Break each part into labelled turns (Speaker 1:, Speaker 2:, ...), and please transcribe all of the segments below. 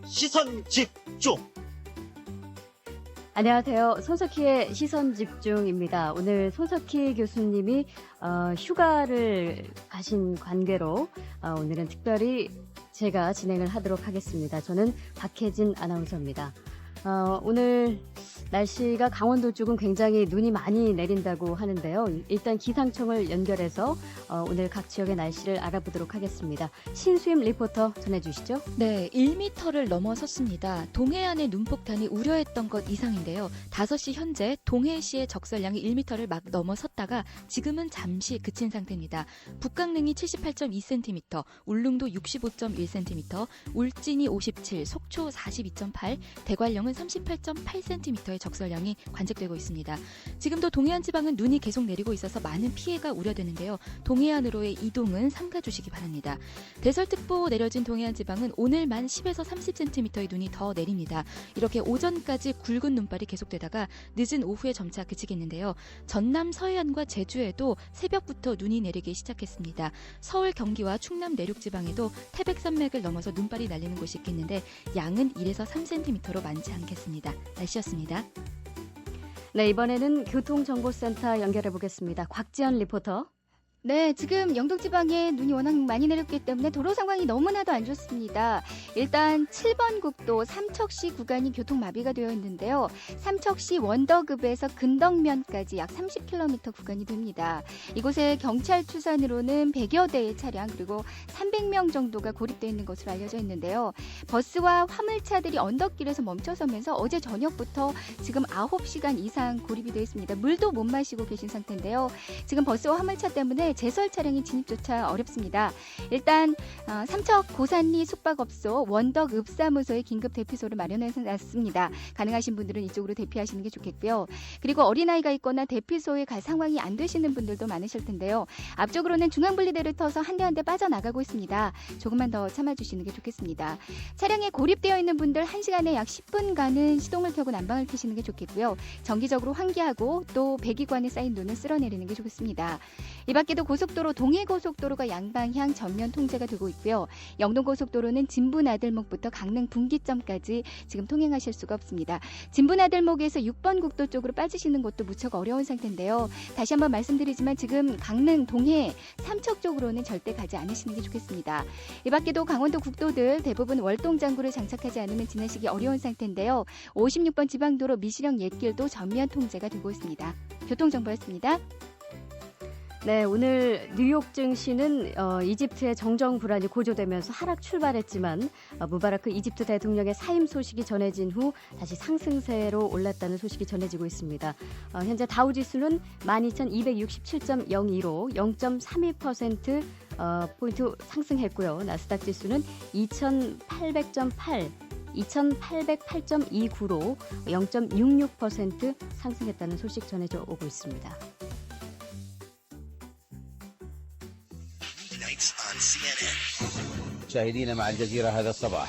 Speaker 1: 시선 집중.
Speaker 2: 안녕하세요. 손석희의 시선집중입니다. 오늘 손석희 교수님이 휴가를 가신 관계로 오늘은 특별히 제가 진행을 하도록 하겠습니다. 저는 박혜진 아나운서입니다. 오늘 날씨가 강원도 쪽은 굉장히 눈이 많이 내린다고 하는데요. 일단 기상청을 연결해서 오늘 각 지역의 날씨를 알아보도록 하겠습니다. 신수임 리포터 전해주시죠.
Speaker 3: 네, 1m를 넘어섰습니다. 동해안의 눈폭탄이 우려했던 것 이상인데요. 5시 현재 동해시의 적설량이 1m를 막 넘어섰다가 지금은 잠시 그친 상태입니다. 북강릉이 78.2cm, 울릉도 65.1cm, 울진이 57, 속초 42.8, 대관령은 38.8cm의 적설량이 관측되고 있습니다. 지금도 동해안 지방은 눈이 계속 내리고 있어서 많은 피해가 우려되는데요. 동해안으로의 이동은 삼가주시기 바랍니다. 대설특보 내려진 동해안 지방은 오늘만 10에서 30cm의 눈이 더 내립니다. 이렇게 오전까지 굵은 눈발이 계속되다가 늦은 오후에 점차 그치겠는데요. 전남 서해안과 제주에도 새벽부터 눈이 내리기 시작했습니다. 서울, 경기와 충남 내륙 지방에도 태백산맥을 넘어서 눈발이 날리는 곳이 있겠는데 양은 1에서 3cm로 많지 않겠습니다. 날씨였습니다.
Speaker 2: 네, 이번에는 교통정보센터 연결해 보겠습니다. 곽지연 리포터.
Speaker 4: 네, 지금 영동지방에 눈이 워낙 많이 내렸기 때문에 도로 상황이 너무나도 안 좋습니다. 일단 7번 국도 삼척시 구간이 교통마비가 되어 있는데요. 삼척시 원덕읍에서 근덕면까지 약 30km 구간이 됩니다. 이곳에 경찰 추산으로는 100여 대의 차량 그리고 300명 정도가 고립되어 있는 것으로 알려져 있는데요. 버스와 화물차들이 언덕길에서 멈춰서면서 어제 저녁부터 지금 9시간 이상 고립이 되어 있습니다. 물도 못 마시고 계신 상태인데요. 지금 버스와 화물차 때문에 제설 차량의 진입조차 어렵습니다. 일단 삼척 고산리 숙박업소 원덕읍사무소에 긴급 대피소를 마련해놨습니다. 가능하신 분들은 이쪽으로 대피하시는 게 좋겠고요. 그리고 어린아이가 있거나 대피소에 갈 상황이 안 되시는 분들도 많으실 텐데요. 앞쪽으로는 중앙분리대를 터서 한 대 한 대 빠져나가고 있습니다. 조금만 더 참아주시는 게 좋겠습니다. 차량에 고립되어 있는 분들 1시간에 약 10분간은 시동을 켜고 난방을 켜시는 게 좋겠고요. 정기적으로 환기하고 또 배기관에 쌓인 눈을 쓸어내리는 게 좋습니다. 이 밖에도 고속도로 동해고속도로가 양방향 전면 통제가 되고 있고요. 영동고속도로는 진부나들목부터 강릉 분기점까지 지금 통행하실 수가 없습니다. 진부나들목에서 6번 국도 쪽으로 빠지시는 것도 무척 어려운 상태인데요. 다시 한번 말씀드리지만 지금 강릉 동해 삼척 쪽으로는 절대 가지 않으시는 게 좋겠습니다. 이 밖에도 강원도 국도들 대부분 월동장구를 장착하지 않으면 지나시기 어려운 상태인데요. 56번 지방도로 미시령 옛길도 전면 통제가 되고 있습니다. 교통정보였습니다.
Speaker 2: 네, 오늘 뉴욕 증시는 이집트의 정정 불안이 고조되면서 하락 출발했지만 무바라크 이집트 대통령의 사임 소식이 전해진 후 다시 상승세로 올랐다는 소식이 전해지고 있습니다. 현재 다우지수는 12,267.02로 0.32% 포인트 상승했고요. 나스닥 지수는 2,808.29로 0.66% 상승했다는 소식 전해져 오고 있습니다.
Speaker 5: مشاهدينا مع الجزيرة هذا الصباح.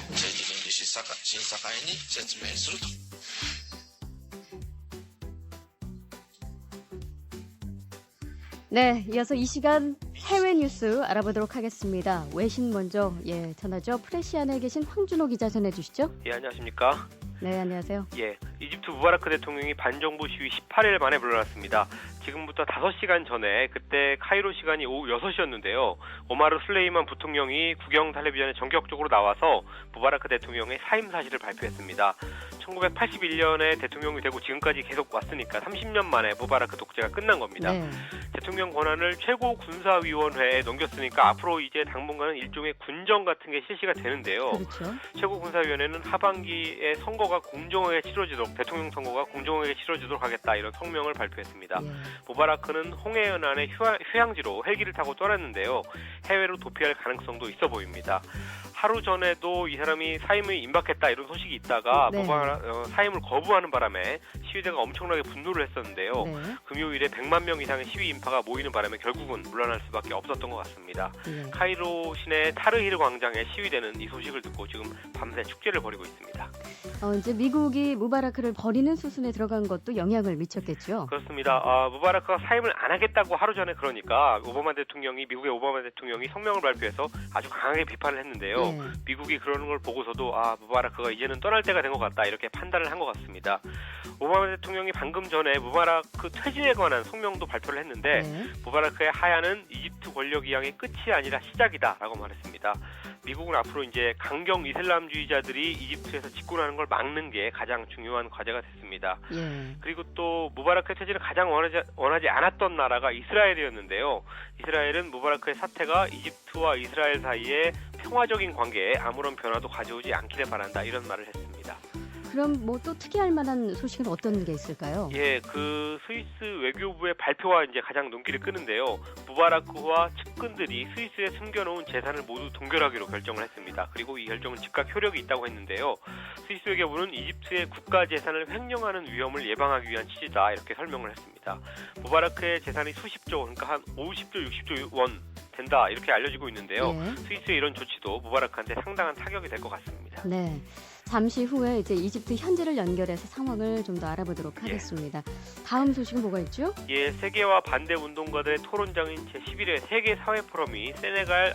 Speaker 2: 네, 이어서 이 시간 해외 뉴스 알아보도록 하겠습니다. 외신 먼저 전하죠. 프레시안에 계신 황준호 기자 전해주시죠.
Speaker 6: 예, 안녕하십니까?
Speaker 2: 네, 안녕하세요.
Speaker 6: 예, 이집트 무바라크 대통령이 반정부 시위 18일 만에 물러났습니다. 지금부터 5시간 전에 그때 카이로 시간이 오후 6시였는데요. 오마르 술레이만 부통령이 국영 텔레비전에 전격적으로 나와서 무바라크 대통령의 사임 사실을 발표했습니다. 1981년에 대통령이 되고 지금까지 계속 왔으니까 30년 만에 무바라크 독재가 끝난 겁니다.
Speaker 2: 네.
Speaker 6: 대통령 권한을 최고군사위원회에 넘겼으니까 앞으로 이제 당분간은 일종의 군정 같은 게 실시가 되는데요.
Speaker 2: 그렇죠.
Speaker 6: 최고군사위원회는 하반기에 선거가 공정하게 치러지도록 대통령 선거가 공정하게 치러지도록 하겠다 이런 성명을 발표했습니다.
Speaker 2: 예.
Speaker 6: 무바라크는 홍해연안의 휴양지로 헬기를 타고 떠났는데요. 해외로 도피할 가능성도 있어 보입니다. 하루 전에도 이 사람이 사임을 임박했다 이런 소식이 있다가
Speaker 2: 네.
Speaker 6: 사임을 거부하는 바람에 시위대가 엄청나게 분노를 했었는데요.
Speaker 2: 네.
Speaker 6: 금요일에 100만 명 이상의 시위 인파가 모이는 바람에 결국은 물러날 수밖에 없었던 것 같습니다.
Speaker 2: 예.
Speaker 6: 카이로 시내 타르히르 광장의 시위대는 이 소식을 듣고 지금 밤새 축제를 벌이고 있습니다.
Speaker 2: 이제 미국이 무바라크를 버리는 수순에 들어간 것도 영향을 미쳤겠죠.
Speaker 6: 그렇습니다. 무바라크가 사임을 안 하겠다고 하루 전에 그러니까 미국의 오바마 대통령이 성명을 발표해서 아주 강하게 비판을 했는데요.
Speaker 2: 예.
Speaker 6: 미국이 그러는 걸 보고서도 무바라크가 이제는 떠날 때가 된 것 같다 이렇게 판단을 한 것 같습니다. 오바마 대통령이 방금 전에 무바라크 퇴진에 관한 성명도 발표를 했는데
Speaker 2: 네.
Speaker 6: 무바라크의 하야는 이집트 권력 이양의 끝이 아니라 시작이다라고 말했습니다. 미국은 앞으로 이제 강경 이슬람주의자들이 이집트에서 집권하는 걸 막는 게 가장 중요한 과제가 됐습니다.
Speaker 2: 예.
Speaker 6: 그리고 또 무바라크의 퇴진을 가장 원하지 않았던 나라가 이스라엘이었는데요. 이스라엘은 무바라크의 사태가 이집트와 이스라엘 사이에 평화적인 관계에 아무런 변화도 가져오지 않기를 바란다 이런 말을 했습니다.
Speaker 2: 그럼 뭐 또 특이할 만한 소식은 어떤 게 있을까요?
Speaker 6: 예, 그 스위스 외교부의 발표와 이제 가장 눈길을 끄는데요. 무바라크와 측근들이 스위스에 숨겨놓은 재산을 모두 동결하기로 결정을 했습니다. 그리고 이 결정은 즉각 효력이 있다고 했는데요. 스위스 외교부는 이집트의 국가 재산을 횡령하는 위험을 예방하기 위한 취지다 이렇게 설명을 했습니다. 무바라크의 재산이 수십조, 그러니까 한 50조, 60조 원 된다 이렇게 알려지고 있는데요.
Speaker 2: 예.
Speaker 6: 스위스의 이런 조치도 무바라크한테 상당한 타격이 될 것 같습니다.
Speaker 2: 네. 잠시 후에 이제 이집트 현지를 연결해서 상황을 좀 더 알아보도록 하겠습니다. 다음 소식은 뭐가 있죠?
Speaker 6: 예, 세계화 반대 운동가들의 토론장인 제11회 세계 사회 포럼이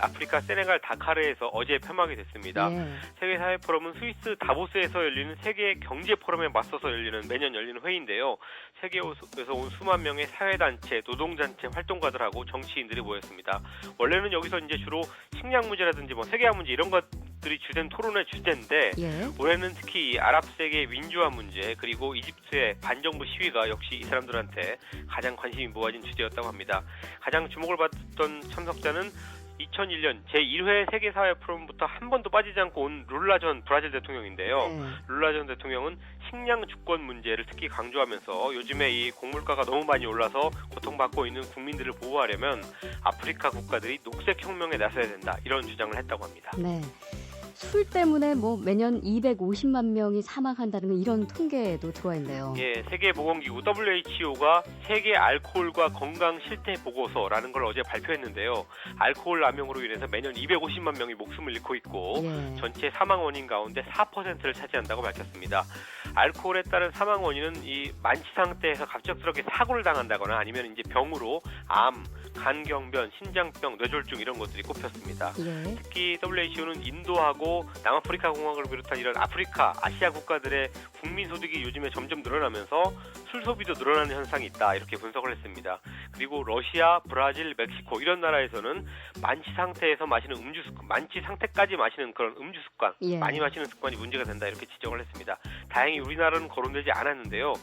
Speaker 6: 아프리카 세네갈 다카르에서 어제 폐막이 됐습니다.
Speaker 2: 예.
Speaker 6: 세계 사회 포럼은 스위스 다보스에서 열리는 세계 경제 포럼에 맞서서 매년 열리는 회의인데요. 세계에서 온 수만 명의 사회단체, 노동단체 활동가들하고 정치인들이 모였습니다. 원래는 여기서 이제 주로 식량 문제라든지 뭐 세계화 문제 이런 것들이 주된 토론의 주제인데
Speaker 2: 예.
Speaker 6: 올해는 특히 이 아랍 세계의 민주화 문제 그리고 이집트의 반정부 시위가 역시 이 사람들한테 가장 관심이 모아진 주제였다고 합니다. 가장 주목을 받았던 참석자는 2001년 제1회 세계사회 포럼부터 한 번도 빠지지 않고 온 룰라 전 브라질 대통령인데요.
Speaker 2: 네.
Speaker 6: 룰라 전 대통령은 식량 주권 문제를 특히 강조하면서 요즘에 이 곡물가가 너무 많이 올라서 고통받고 있는 국민들을 보호하려면 아프리카 국가들이 녹색혁명에 나서야 된다 이런 주장을 했다고 합니다.
Speaker 2: 네. 술 때문에 뭐 매년 250만 명이 사망한다는 이런 통계도 들어와 있네요.
Speaker 6: 예, 세계보건기구 WHO가 세계 알코올과 건강 실태 보고서라는 걸 어제 발표했는데요. 알코올 남용으로 인해서 매년 250만 명이 목숨을 잃고 있고
Speaker 2: 예.
Speaker 6: 전체 사망 원인 가운데 4%를 차지한다고 밝혔습니다. 알코올에 따른 사망 원인은 이 만취 상태에서 갑작스럽게 사고를 당한다거나 아니면 이제 병으로 암, 간경변, 신장병, 뇌졸중 이런 것들이 꼽혔습니다.
Speaker 2: 예.
Speaker 6: 특히 WHO는 인도하고 남아프리카 공화국을 비롯한 이런 아시아 국가들의 국민 소득이 요즘에 점점 늘어나면서 술 소비도 늘어나는 현상이 있다 이렇게 분석을 했습니다. 그리고 러시아, 브라질, 멕시코 이런 나라에서는 만취 상태에서 마시는 만취 상태까지 마시는 그런 음주 습관,
Speaker 2: 예.
Speaker 6: 많이 마시는 습관이 문제가 된다 이렇게 지적을 했습니다. 다행히 우리나라는 거론되지 않았는데요.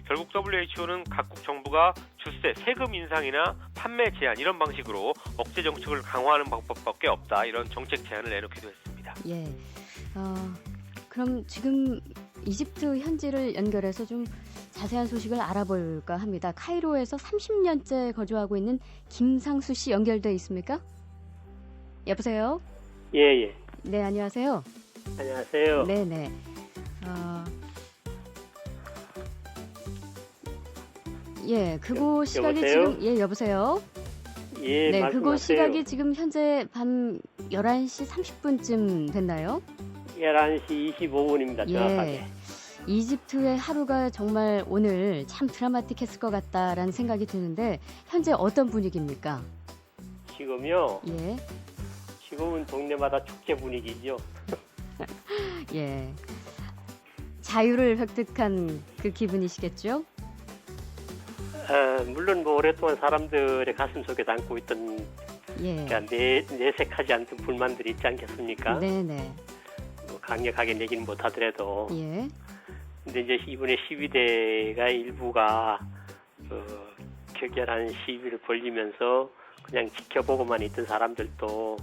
Speaker 6: 결국 WHO는 각국 정부가 주세, 세금 인상이나 판매 제한 이런 방식으로 억제 정책을 강화하는 방법밖에 없다 이런 정책 제안을 내놓기도 했습니다.
Speaker 2: 예. 그럼 지금 이집트 현지를 연결해서 좀 자세한 소식을 알아볼까 합니다. 카이로에서 30년째 거주하고 있는 김상수 씨 연결돼 있습니까? 여보세요?
Speaker 1: 예.
Speaker 2: 네, 안녕하세요.
Speaker 1: 안녕하세요.
Speaker 2: 네네. 예, 그곳 시각이
Speaker 1: 여보세요?
Speaker 2: 지금 예, 여보세요.
Speaker 1: 예,
Speaker 2: 네,
Speaker 1: 말씀하세요.
Speaker 2: 그곳 시각이 지금 현재 밤 11시 30분쯤 됐나요?
Speaker 1: 11시 25분입니다. 정확하게.
Speaker 2: 예. 이집트의 하루가 정말 오늘 참 드라마틱했을 것 같다라는 생각이 드는데 현재 어떤 분위기입니까?
Speaker 1: 지금요.
Speaker 2: 예.
Speaker 1: 지금은 동네마다 축제 분위기죠.
Speaker 2: 예. 자유를 획득한 그 기분이시겠죠?
Speaker 1: 물론 뭐 오랫동안 사람들의 가슴 속에 담고 있던
Speaker 2: 예.
Speaker 1: 그러니까 내색하지 않던 불만들이 있지 않겠습니까?
Speaker 2: 네네.
Speaker 1: 뭐 강력하게 내기는 못하더라도.
Speaker 2: 예.
Speaker 1: 근데 이제 이번에 시위대가 일부가 격렬한 시위를 벌리면서 그냥 지켜보고만 있던 사람들도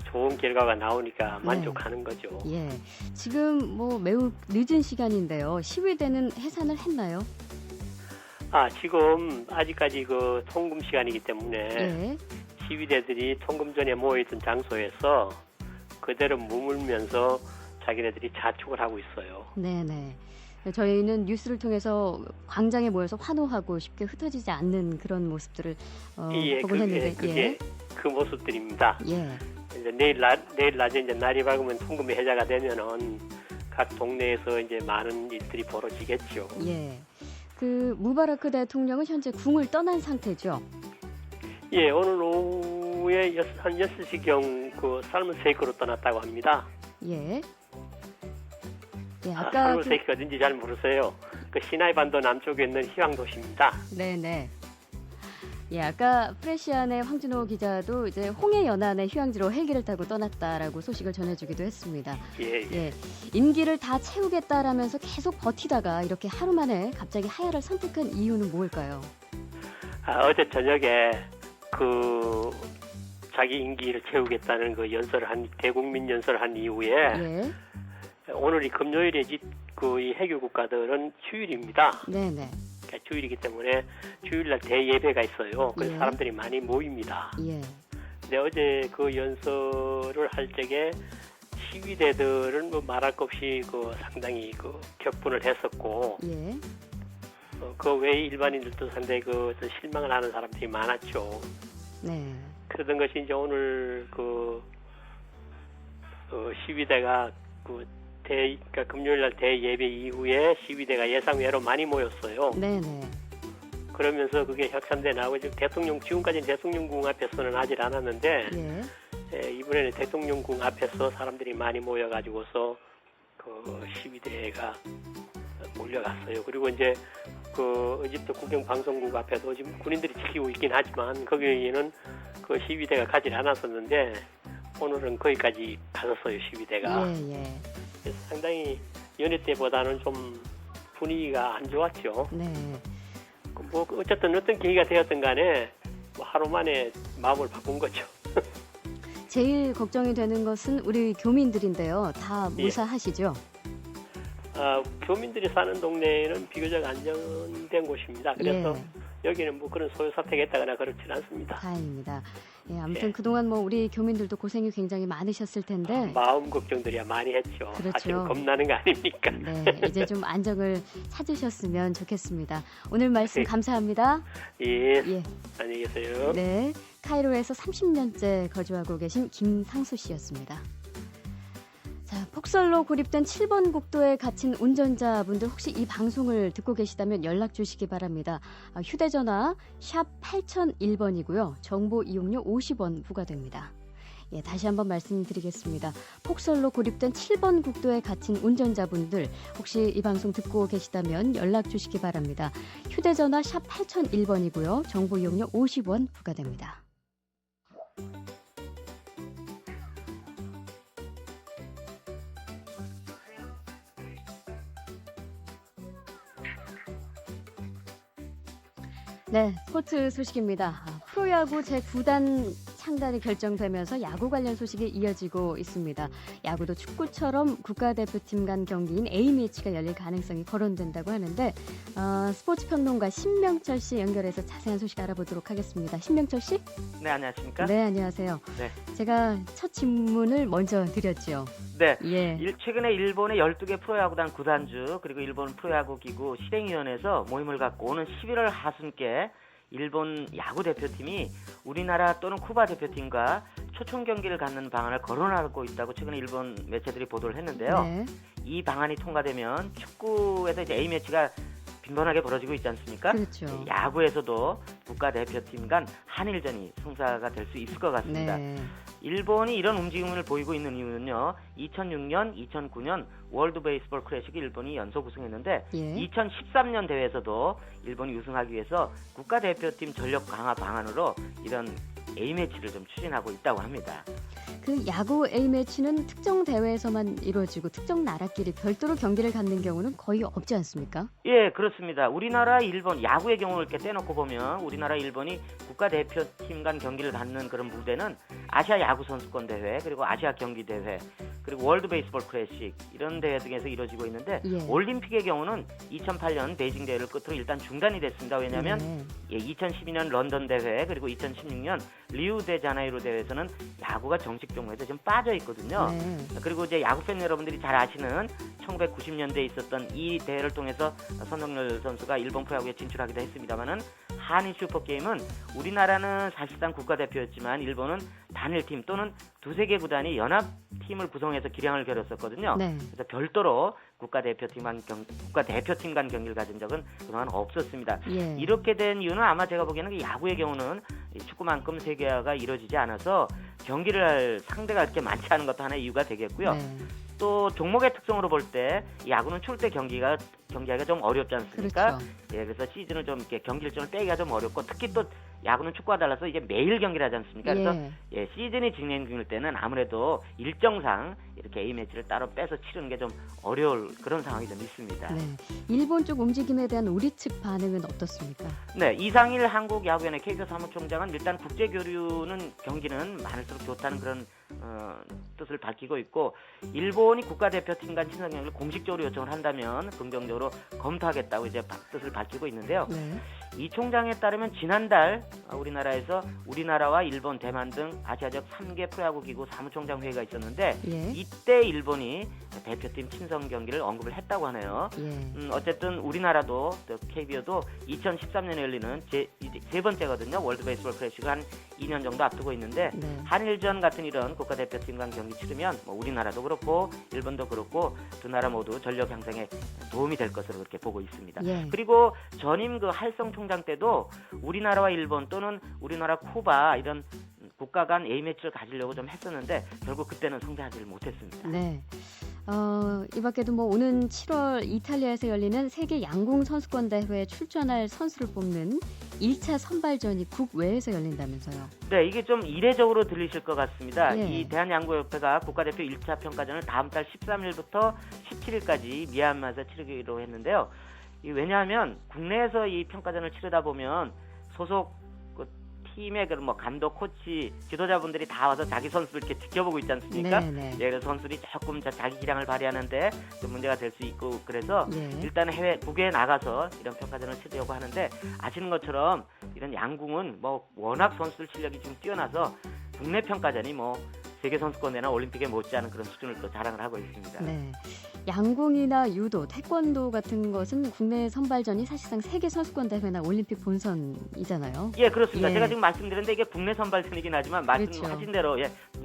Speaker 1: 좋은 결과가 나오니까 만족하는 거죠.
Speaker 2: 예. 지금 뭐 매우 늦은 시간인데요. 시위대는 해산을 했나요?
Speaker 1: 지금 아직까지 그 통금 시간이기 때문에
Speaker 2: 예.
Speaker 1: 시위대들이 통금 전에 모여있던 장소에서 그대로 머물면서 자기네들이 자축을 하고 있어요.
Speaker 2: 네네. 저희는 뉴스를 통해서 광장에 모여서 환호하고 쉽게 흩어지지 않는 그런 모습들을 보곤 했는데,
Speaker 1: 그게 그 모습들입니다.
Speaker 2: 예.
Speaker 1: 이제 내일 낮에 이제 날이 밝으면 통금이 해제가 되면은 각 동네에서 이제 많은 일들이 벌어지겠죠.
Speaker 2: 예. 그 무바라크 대통령은 현재 궁을 떠난 상태죠.
Speaker 1: 예, 오늘 오후에 한 6시경 그 살문세이크로 떠났다고 합니다.
Speaker 2: 예. 예, 아까
Speaker 1: 살문세이크가 어딘지 잘 모르세요. 그 시나이 반도 남쪽에 있는 휴양 도시입니다.
Speaker 2: 네네. 예, 아까 프레시안의 황진호 기자도 이제 홍해 연안의 휴양지로 헬기를 타고 떠났다라고 소식을 전해주기도 했습니다.
Speaker 1: 예, 예.
Speaker 2: 예, 임기를 다 채우겠다라면서 계속 버티다가 이렇게 하루 만에 갑자기 하야를 선택한 이유는 뭘까요?
Speaker 1: 어제 저녁에 그 자기 임기를 채우겠다는 그 연설을 한 대국민 연설을 한 이후에
Speaker 2: 예,
Speaker 1: 오늘이 금요일에 이 해교 국가들은 휴일입니다.
Speaker 2: 네네.
Speaker 1: 그러니까 주일이기 때문에 주일날 대예배가 있어요. 그래서
Speaker 2: 예.
Speaker 1: 사람들이 많이 모입니다.
Speaker 2: 예,
Speaker 1: 근데 어제 그 연설을 할 적에 시위대들은 뭐 말할 것 없이 그 상당히 그 격분을 했었고
Speaker 2: 예,
Speaker 1: 그 외에 일반인들도 상당히 그 실망을 하는 사람들이 많았죠.
Speaker 2: 네,
Speaker 1: 그러던 것이 이제 오늘 시위대가 그러니까 금요일날 대예배 이후에 시위대가 예상외로 많이 모였어요.
Speaker 2: 네네.
Speaker 1: 그러면서 그게 확산돼 나오고 지금까지는 대통령궁 앞에서는 하질 않았는데
Speaker 2: 예,
Speaker 1: 이번에는 대통령궁 앞에서 사람들이 많이 모여가지고서 그 시위대가 몰려갔어요. 그리고 이제 그 이집트 국영방송국 앞에도 지금 군인들이 지키고 있긴 하지만 거기에는 그 시위대가 가질 않았었는데 오늘은 거기까지 갔었어요, 시위대가.
Speaker 2: 예, 예.
Speaker 1: 그래서 상당히 연휴 때보다는 좀 분위기가 안 좋았죠.
Speaker 2: 네.
Speaker 1: 뭐 어쨌든 어떤 계기가 되었든 간에 뭐 하루 만에 마음을 바꾼 거죠.
Speaker 2: 제일 걱정이 되는 것은 우리 교민들인데요. 다
Speaker 1: 예.
Speaker 2: 무사하시죠?
Speaker 1: 교민들이 사는 동네는 비교적 안정된 곳입니다. 그래서
Speaker 2: 예.
Speaker 1: 여기는 뭐 그런 소요 사태가 있다거나 그렇지는 않습니다.
Speaker 2: 다행입니다. 예, 아무튼
Speaker 1: 예.
Speaker 2: 그동안 뭐 우리 교민들도 고생이 굉장히 많으셨을 텐데.
Speaker 1: 마음 걱정들이야 많이 했죠.
Speaker 2: 그렇죠.
Speaker 1: 사실은 겁나는 거 아닙니까?
Speaker 2: 네, 이제 좀 안정을 찾으셨으면 좋겠습니다. 오늘 말씀
Speaker 1: 네.
Speaker 2: 감사합니다.
Speaker 1: 예,
Speaker 2: 예,
Speaker 1: 안녕히 계세요.
Speaker 2: 네, 카이로에서 30년째 거주하고 계신 김상수 씨였습니다. 자, 폭설로 고립된 7번 국도에 갇힌 운전자분들 혹시 이 방송을 듣고 계시다면 연락 주시기 바랍니다. 휴대전화 샵 8001번이고요. 정보 이용료 50원 부과됩니다. 예, 다시 한번 말씀드리겠습니다. 폭설로 고립된 7번 국도에 갇힌 운전자분들 혹시 이 방송 듣고 계시다면 연락 주시기 바랍니다. 휴대전화 샵 8001번이고요. 정보 이용료 50원 부과됩니다. 네, 스포츠 소식입니다. 프로야구 제9단 창단이 결정되면서 야구 관련 소식이 이어지고 있습니다. 야구도 축구처럼 국가대표팀 간 경기인 A매치가 열릴 가능성이 거론된다고 하는데 스포츠 평론가 신명철 씨 연결해서 자세한 소식 알아보도록 하겠습니다. 신명철 씨?
Speaker 7: 네, 안녕하십니까?
Speaker 2: 네, 안녕하세요.
Speaker 7: 네.
Speaker 2: 제가 첫 질문을 먼저 드렸죠.
Speaker 7: 네.
Speaker 2: 예.
Speaker 7: 최근에 일본의 12개 프로야구단 구단주 그리고 일본 프로야구기구 실행위원회에서 모임을 갖고 오는 11월 하순께 일본 야구 대표팀이 우리나라 또는 쿠바 대표팀과 초청 경기를 갖는 방안을 거론하고 있다고 최근에 일본 매체들이 보도를 했는데요.
Speaker 2: 네.
Speaker 7: 이 방안이 통과되면 축구에서 이제 A매치가 빈번하게 벌어지고 있지 않습니까?
Speaker 2: 그렇죠.
Speaker 7: 야구에서도 국가대표팀 간 한일전이 성사가 될 수 있을 것 같습니다.
Speaker 2: 네.
Speaker 7: 일본이 이런 움직임을 보이고 있는 이유는요. 2006년, 2009년 월드 베이스볼 클래식을 일본이 연속 우승했는데
Speaker 2: 예.
Speaker 7: 2013년 대회에서도 일본이 우승하기 위해서 국가대표팀 전력 강화 방안으로 이런 A매치를 좀 추진하고 있다고 합니다.
Speaker 2: 그 야구 A매치는 특정 대회에서만 이루어지고 특정 나라끼리 별도로 경기를 갖는 경우는 거의 없지 않습니까?
Speaker 7: 예, 그렇습니다. 우리나라, 일본, 야구의 경우를 이렇게 떼놓고 보면 우리나라, 일본이 국가대표팀 간 경기를 갖는 그런 무대는 아시아 야구 선수권 대회, 그리고 아시아 경기 대회, 그리고 월드 베이스볼 클래식 이런 대회 등에서 이루어지고 있는데
Speaker 2: 예.
Speaker 7: 올림픽의 경우는 2008년 베이징 대회를 끝으로 일단 중단이 됐습니다. 왜냐하면
Speaker 2: 네.
Speaker 7: 2012년 런던 대회 그리고 2016년 리우데자네이루 대회에서는 야구가 정식 종목에서 좀 빠져 있거든요.
Speaker 2: 네.
Speaker 7: 그리고 이제 야구 팬 여러분들이 잘 아시는 1990년대에 있었던 이 대회를 통해서 선동열 선수가 일본 프로야구에 진출하기도 했습니다만은 한일 슈퍼게임은 우리나라는 사실상 국가대표였지만 일본은 단일팀 또는 두세 개 구단이 연합팀을 구성해서 기량을 겨뤘었거든요.
Speaker 2: 네.
Speaker 7: 그래서 별도로 국가대표팀 간 경기를 가진 적은 그동안 없었습니다.
Speaker 2: 예.
Speaker 7: 이렇게 된 이유는 아마 제가 보기에는 야구의 경우는 이 축구만큼 세계화가 이루어지지 않아서 경기를 할 상대가 그렇게 많지 않은 것도 하나의 이유가 되겠고요.
Speaker 2: 네.
Speaker 7: 또 종목의 특성으로 볼 때 야구는 추울 때 경기하기가 좀 어렵지 않습니까?
Speaker 2: 그렇죠.
Speaker 7: 예, 그래서 시즌을 좀 이렇게 경기 일정을 빼기가 좀 어렵고 특히 또 야구는 축구와 달라서 이제 매일 경기를 하지 않습니까? 그래서
Speaker 2: 예.
Speaker 7: 시즌이 진행 중일 때는 아무래도 일정상 이렇게 A 매치를 따로 빼서 치르는 게 좀 어려울 그런 상황이 좀 있습니다.
Speaker 2: 네. 일본 쪽 움직임에 대한 우리 측 반응은 어떻습니까?
Speaker 7: 네, 이상일 한국야구연의 KBO 사무총장은 일단 국제교류는 경기는 많을수록 좋다는 그런 뜻을 밝히고 있고 일본이 국가대표팀 간 친선 경기를 공식적으로 요청을 한다면 긍정적으로 검토하겠다고 이제 뜻을 밝히고 있는데요.
Speaker 2: 네.
Speaker 7: 이 총장에 따르면 지난달 우리나라에서 우리나라와 일본, 대만 등 아시아적 3개 프로야구 기구 사무총장 회의가 있었는데
Speaker 2: 예.
Speaker 7: 이때 일본이 대표팀 친선 경기를 언급을 했다고 하네요.
Speaker 2: 예.
Speaker 7: 어쨌든 우리나라도 또 KBO도 2013년에 열리는 이제 세 번째거든요. 월드 베이스볼 클래식을 한 2년 정도 앞두고 있는데
Speaker 2: 네.
Speaker 7: 한일전 같은 이런 국가대표팀 간 경기 치르면 뭐 우리나라도 그렇고 일본도 그렇고 두 나라 모두 전력 향상에 도움이 될 것으로 그렇게 보고 있습니다.
Speaker 2: 예.
Speaker 7: 그리고 전임 그 할성 총장 때도 우리나라와 일본 또는 우리나라 쿠바 이런 국가 간 A매치를 가지려고 좀 했었는데 결국 그때는 성사하지를 못했습니다.
Speaker 2: 네. 이 밖에도 뭐 오는 7월 이탈리아에서 열리는 세계 양궁 선수권 대회에 출전할 선수를 뽑는 1차 선발전이 국외에서 열린다면서요.
Speaker 7: 네, 이게 좀 이례적으로 들리실 것 같습니다.
Speaker 2: 예.
Speaker 7: 이 대한양구협회가 국가대표 1차 평가전을 다음 달 13일부터 17일까지 미얀마에서 치르기로 했는데요. 왜냐하면 국내에서 이 평가전을 치르다 보면 소속 팀의 뭐 감독, 코치, 지도자분들이 다 와서 자기 선수를 이렇게 지켜보고 있지 않습니까?
Speaker 2: 네.
Speaker 7: 예, 그래서 선수들이 조금 자기 기량을 발휘하는데 좀 문제가 될 수 있고 그래서
Speaker 2: 예.
Speaker 7: 일단 국외에 나가서 이런 평가전을 치르려고 하는데 아시는 것처럼 이런 양궁은 뭐 워낙 선수들 실력이 지금 뛰어나서 국내 평가전이 뭐 세계 선수권대나 올림픽에 못지않은 그런 수준을 또 자랑을 하고 있습니다.
Speaker 2: 네. 양궁이나 유도, 태권도 같은 것은 국내 선발전이 사실상 세계 선수권 대회나 올림픽 본선이잖아요.
Speaker 7: 예, 그렇습니다.
Speaker 2: 예.
Speaker 7: 제가 지금 말씀드렸는데 이게 국내 선발전이긴 하지만 말씀하신
Speaker 2: 그렇죠.
Speaker 7: 대로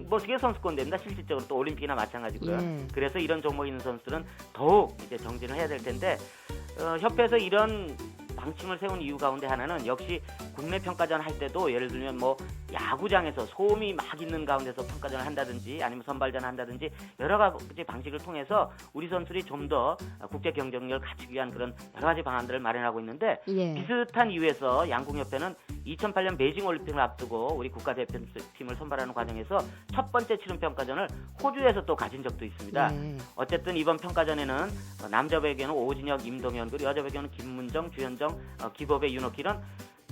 Speaker 7: 뭐 세계 선수권대입니다. 실질적으로 또 올림픽이나 마찬가지고요.
Speaker 2: 예.
Speaker 7: 그래서 이런 종목이 있는 선수들은 더욱 이제 정진을 해야 될 텐데 협회에서 이런 방침을 세운 이유 가운데 하나는 역시 국내 평가전 할 때도 예를 들면 뭐 야구장에서 소음이 막 있는 가운데서 평가전을 한다든지 아니면 선발전을 한다든지 여러 가지 방식을 통해서 우리 선수들이 좀 더 국제 경쟁력을 갖추기 위한 그런 여러 가지 방안들을 마련하고 있는데
Speaker 2: 예.
Speaker 7: 비슷한 이유에서 양궁협회는 2008년 베이징 올림픽을 앞두고 우리 국가대표팀을 선발하는 과정에서 첫 번째 치른 평가전을 호주에서 또 가진 적도 있습니다.
Speaker 2: 예.
Speaker 7: 어쨌든 이번 평가전에는 남자 배구에는 오진혁, 임동현 그리고 여자 배구에는 김문정, 주현정, 기법의 윤옥희 이런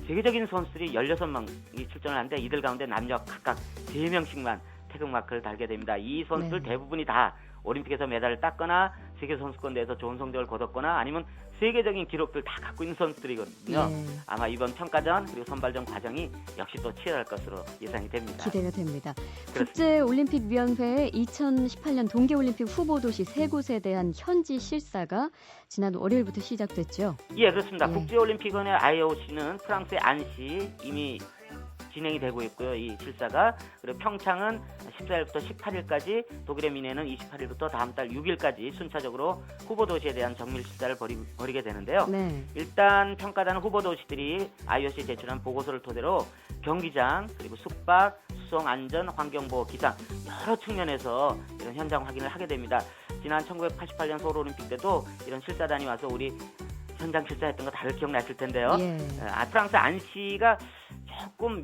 Speaker 7: 세계적인 선수들이 16명이 출전을 하는데 이들 가운데 남녀 각각 3명씩만 태극마크를 달게 됩니다. 이 선수들
Speaker 2: 네.
Speaker 7: 대부분이 다 올림픽에서 메달을 땄거나 세계선수권대회에서 좋은 성적을 거뒀거나 아니면 세계적인 기록들 다 갖고 있는 선수들이거든요.
Speaker 2: 예.
Speaker 7: 아마 이번 평가전 그리고 선발전 과정이 역시 또 치열할 것으로 예상이 됩니다.
Speaker 2: 기대가 됩니다.
Speaker 7: 그렇습니다.
Speaker 2: 국제올림픽위원회의 2018년 동계올림픽 후보도시 3곳에 대한 현지 실사가 지난 월요일부터 시작됐죠.
Speaker 7: 예, 그렇습니다.
Speaker 2: 예.
Speaker 7: 국제올림픽위원회 IOC는 프랑스의 안시 이미 진행이 되고 있고요. 이 실사가 그리고 평창은 14일부터 18일까지 독일의 미네는 28일부터 다음 달 6일까지 순차적으로 후보 도시에 대한 정밀 실사를 벌이게 되는데요.
Speaker 2: 네.
Speaker 7: 일단 평가단 후보 도시들이 IOC에 제출한 보고서를 토대로 경기장 그리고 숙박, 수송, 안전, 환경보호, 기상 여러 측면에서 이런 현장 확인을 하게 됩니다. 지난 1988년 서울올림픽 때도 이런 실사단이 와서 우리 현장 실사했던 거 다들 기억나실 텐데요.
Speaker 2: 예.
Speaker 7: 프랑스 안시가 조금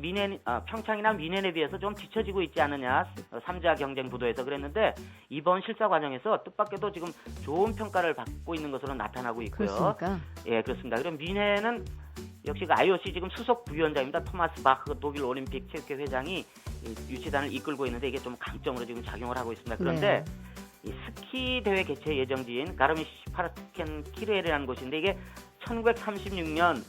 Speaker 7: 평창이나 미넨에 비해서 좀 뒤처지고 있지 않느냐 3자 경쟁 구도에서 그랬는데 이번 실사 과정에서 뜻밖에도 지금 좋은 평가를 받고 있는 것으로 나타나고 있고요.
Speaker 2: 그렇습니까?
Speaker 7: 예, 그렇습니다. 그럼 미넨은 역시 그 IOC 지금 수석 부위원장입니다. 토마스 바흐 독일 올림픽 체육회 회장이 유치단을 이끌고 있는데 이게 좀 강점으로 지금 작용을 하고 있습니다. 그런데 이 스키 대회 개최 예정지인 가르미슈파르텐 키르엘이라는 곳인데 이게 1936년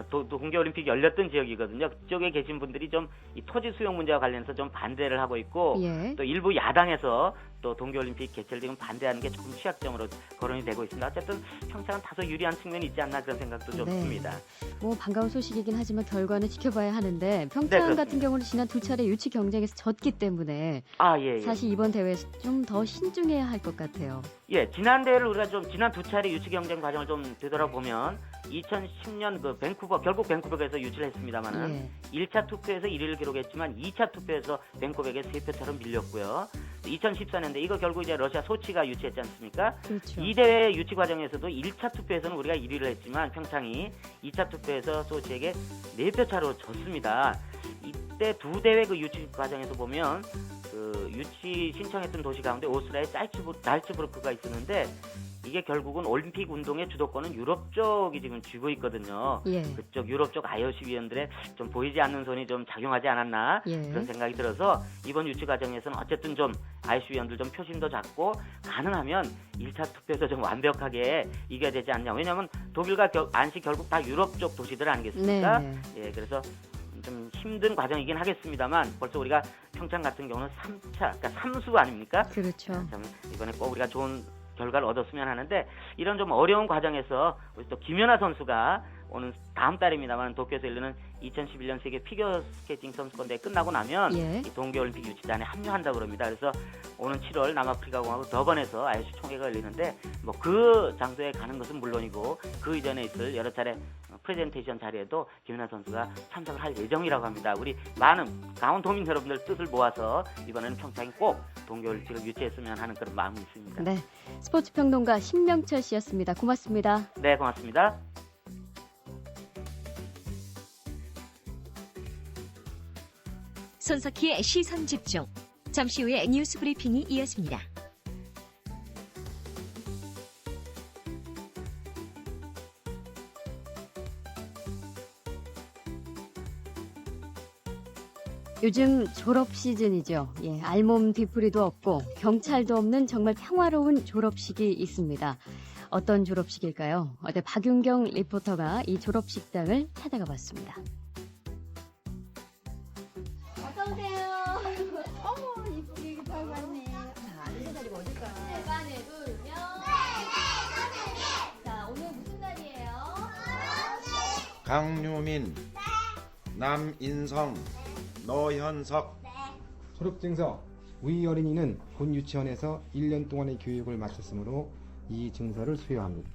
Speaker 7: 동계올림픽이 열렸던 지역이거든요. 그쪽에 계신 분들이 좀 이 토지 수용 문제와 관련해서 좀 반대를 하고 있고
Speaker 2: 예.
Speaker 7: 또 일부 야당에서 또 동계올림픽 개최를 지금 반대하는 게 조금 취약점으로 거론이 되고 있습니다. 어쨌든 평창은 다소 유리한 측면이 있지 않나 그런 생각도 좀
Speaker 2: 네.
Speaker 7: 듭니다.
Speaker 2: 뭐 반가운 소식이긴 하지만 결과는 지켜봐야 하는데 평창
Speaker 7: 그렇습니다.
Speaker 2: 같은 경우는 지난 2차례 유치 경쟁에서 졌기 때문에
Speaker 7: 예.
Speaker 2: 사실 이번 대회에서 좀 더 신중해야 할 것 같아요.
Speaker 7: 예, 지난 대회를 우리가 지난 2차례 유치 경쟁 과정을 좀 되돌아보면 2010년 그 결국 밴쿠버에서 유치를 했습니다만은
Speaker 2: 예.
Speaker 7: 1차 투표에서 1위를 기록했지만 2차 투표에서 밴쿠버에게 3표 차로 밀렸고요. 2014년대 이거 결국 이제 러시아 소치가 유치했지 않습니까?
Speaker 2: 그렇죠.
Speaker 7: 이 대회 유치 과정에서도 1차 투표에서는 우리가 1위를 했지만 평창이 2차 투표에서 소치에게 4표 차로 졌습니다. 이때 두 대회 그 유치 과정에서 보면 그 유치 신청했던 도시 가운데 오스트리아의 잘츠부르크가 있었는데 이게 결국은 올림픽 운동의 주도권은 유럽 쪽이 지금 쥐고 있거든요.
Speaker 2: 예.
Speaker 7: 그쪽 유럽 쪽 IOC 위원들의 좀 보이지 않는 손이 좀 작용하지 않았나
Speaker 2: 예.
Speaker 7: 그런 생각이 들어서 이번 유치 과정에서는 어쨌든 좀 IOC 위원들 좀 표심도 잡고 가능하면 1차 투표에서 좀 완벽하게 이겨야 되지 않냐. 왜냐하면 독일과 안시 결국 다 유럽 쪽 도시들 아니겠습니까?
Speaker 2: 네.
Speaker 7: 예, 그래서 좀 힘든 과정이긴 하겠습니다만 벌써 우리가 평창 같은 경우는 3차, 그러니까 3수 아닙니까?
Speaker 2: 그렇죠.
Speaker 7: 참 이번에 꼭 우리가 좋은 결과를 얻었으면 하는데 이런 좀 어려운 과정에서 우리 또 김연아 선수가 오는 다음 달입니다만 도쿄에서 열리는 2011년 세계 피겨 스케이팅 선수권대회 끝나고 나면
Speaker 2: 예.
Speaker 7: 이 동계올림픽 유치단에 합류한다고 그럽니다. 그래서 오는 7월 남아프리카 공화국 더번에서 IOC 총회가 열리는데 뭐 그 장소에 가는 것은 물론이고 그 이전에 있을 여러 차례 프레젠테이션 자리에도 김연아 선수가 참석을 할 예정이라고 합니다. 우리 많은 강원도민 여러분들 뜻을 모아서 이번에는 평창이 꼭 동계올림픽을 유치했으면 하는 그런 마음이 있습니다.
Speaker 2: 네. 스포츠 평론가 신명철 씨였습니다. 고맙습니다.
Speaker 7: 네, 고맙습니다.
Speaker 8: 손석희의 시선 집중. 잠시 후에 뉴스 브리핑이 이어집니다.
Speaker 2: 요즘 졸업 시즌이죠. 예, 알몸 뒤풀이도 없고 경찰도 없는 정말 평화로운 졸업식이 있습니다. 어떤 졸업식일까요? 어제 박윤경 리포터가 이 졸업식장을 찾아가 봤습니다.
Speaker 4: 어서오세요. 어머, 이쁘게 잘 봤네. 자, 앉은 자리가 어딜까요? 세간에 둘명. 자, 오늘 무슨 날이에요?
Speaker 5: 강유민, 남인성, 노현석.
Speaker 9: 졸업증서. 위 어린이는 본 유치원에서 1년 동안의 교육을 마쳤으므로 이 증서를 수여합니다.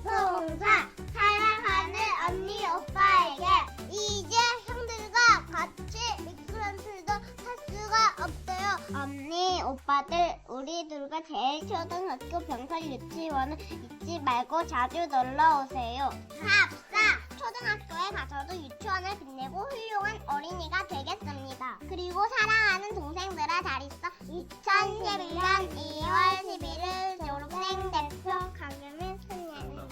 Speaker 10: 송사 사랑하는 언니 오빠에게 이제 형들과 같이 미끄럼틀도 탈 수가 없어요. 언니 오빠들 우리들과 제일초등학교 병설 유치원을 잊지 말고 자주 놀러 오세요. 합사 초등학교에 가서도 유치원을 빛내고 훌륭한 어린이가 되겠습니다. 그리고 사랑하는 동생들아 잘 있어. 2011년 2월 11일 졸업생 대표 강유민 선녀님.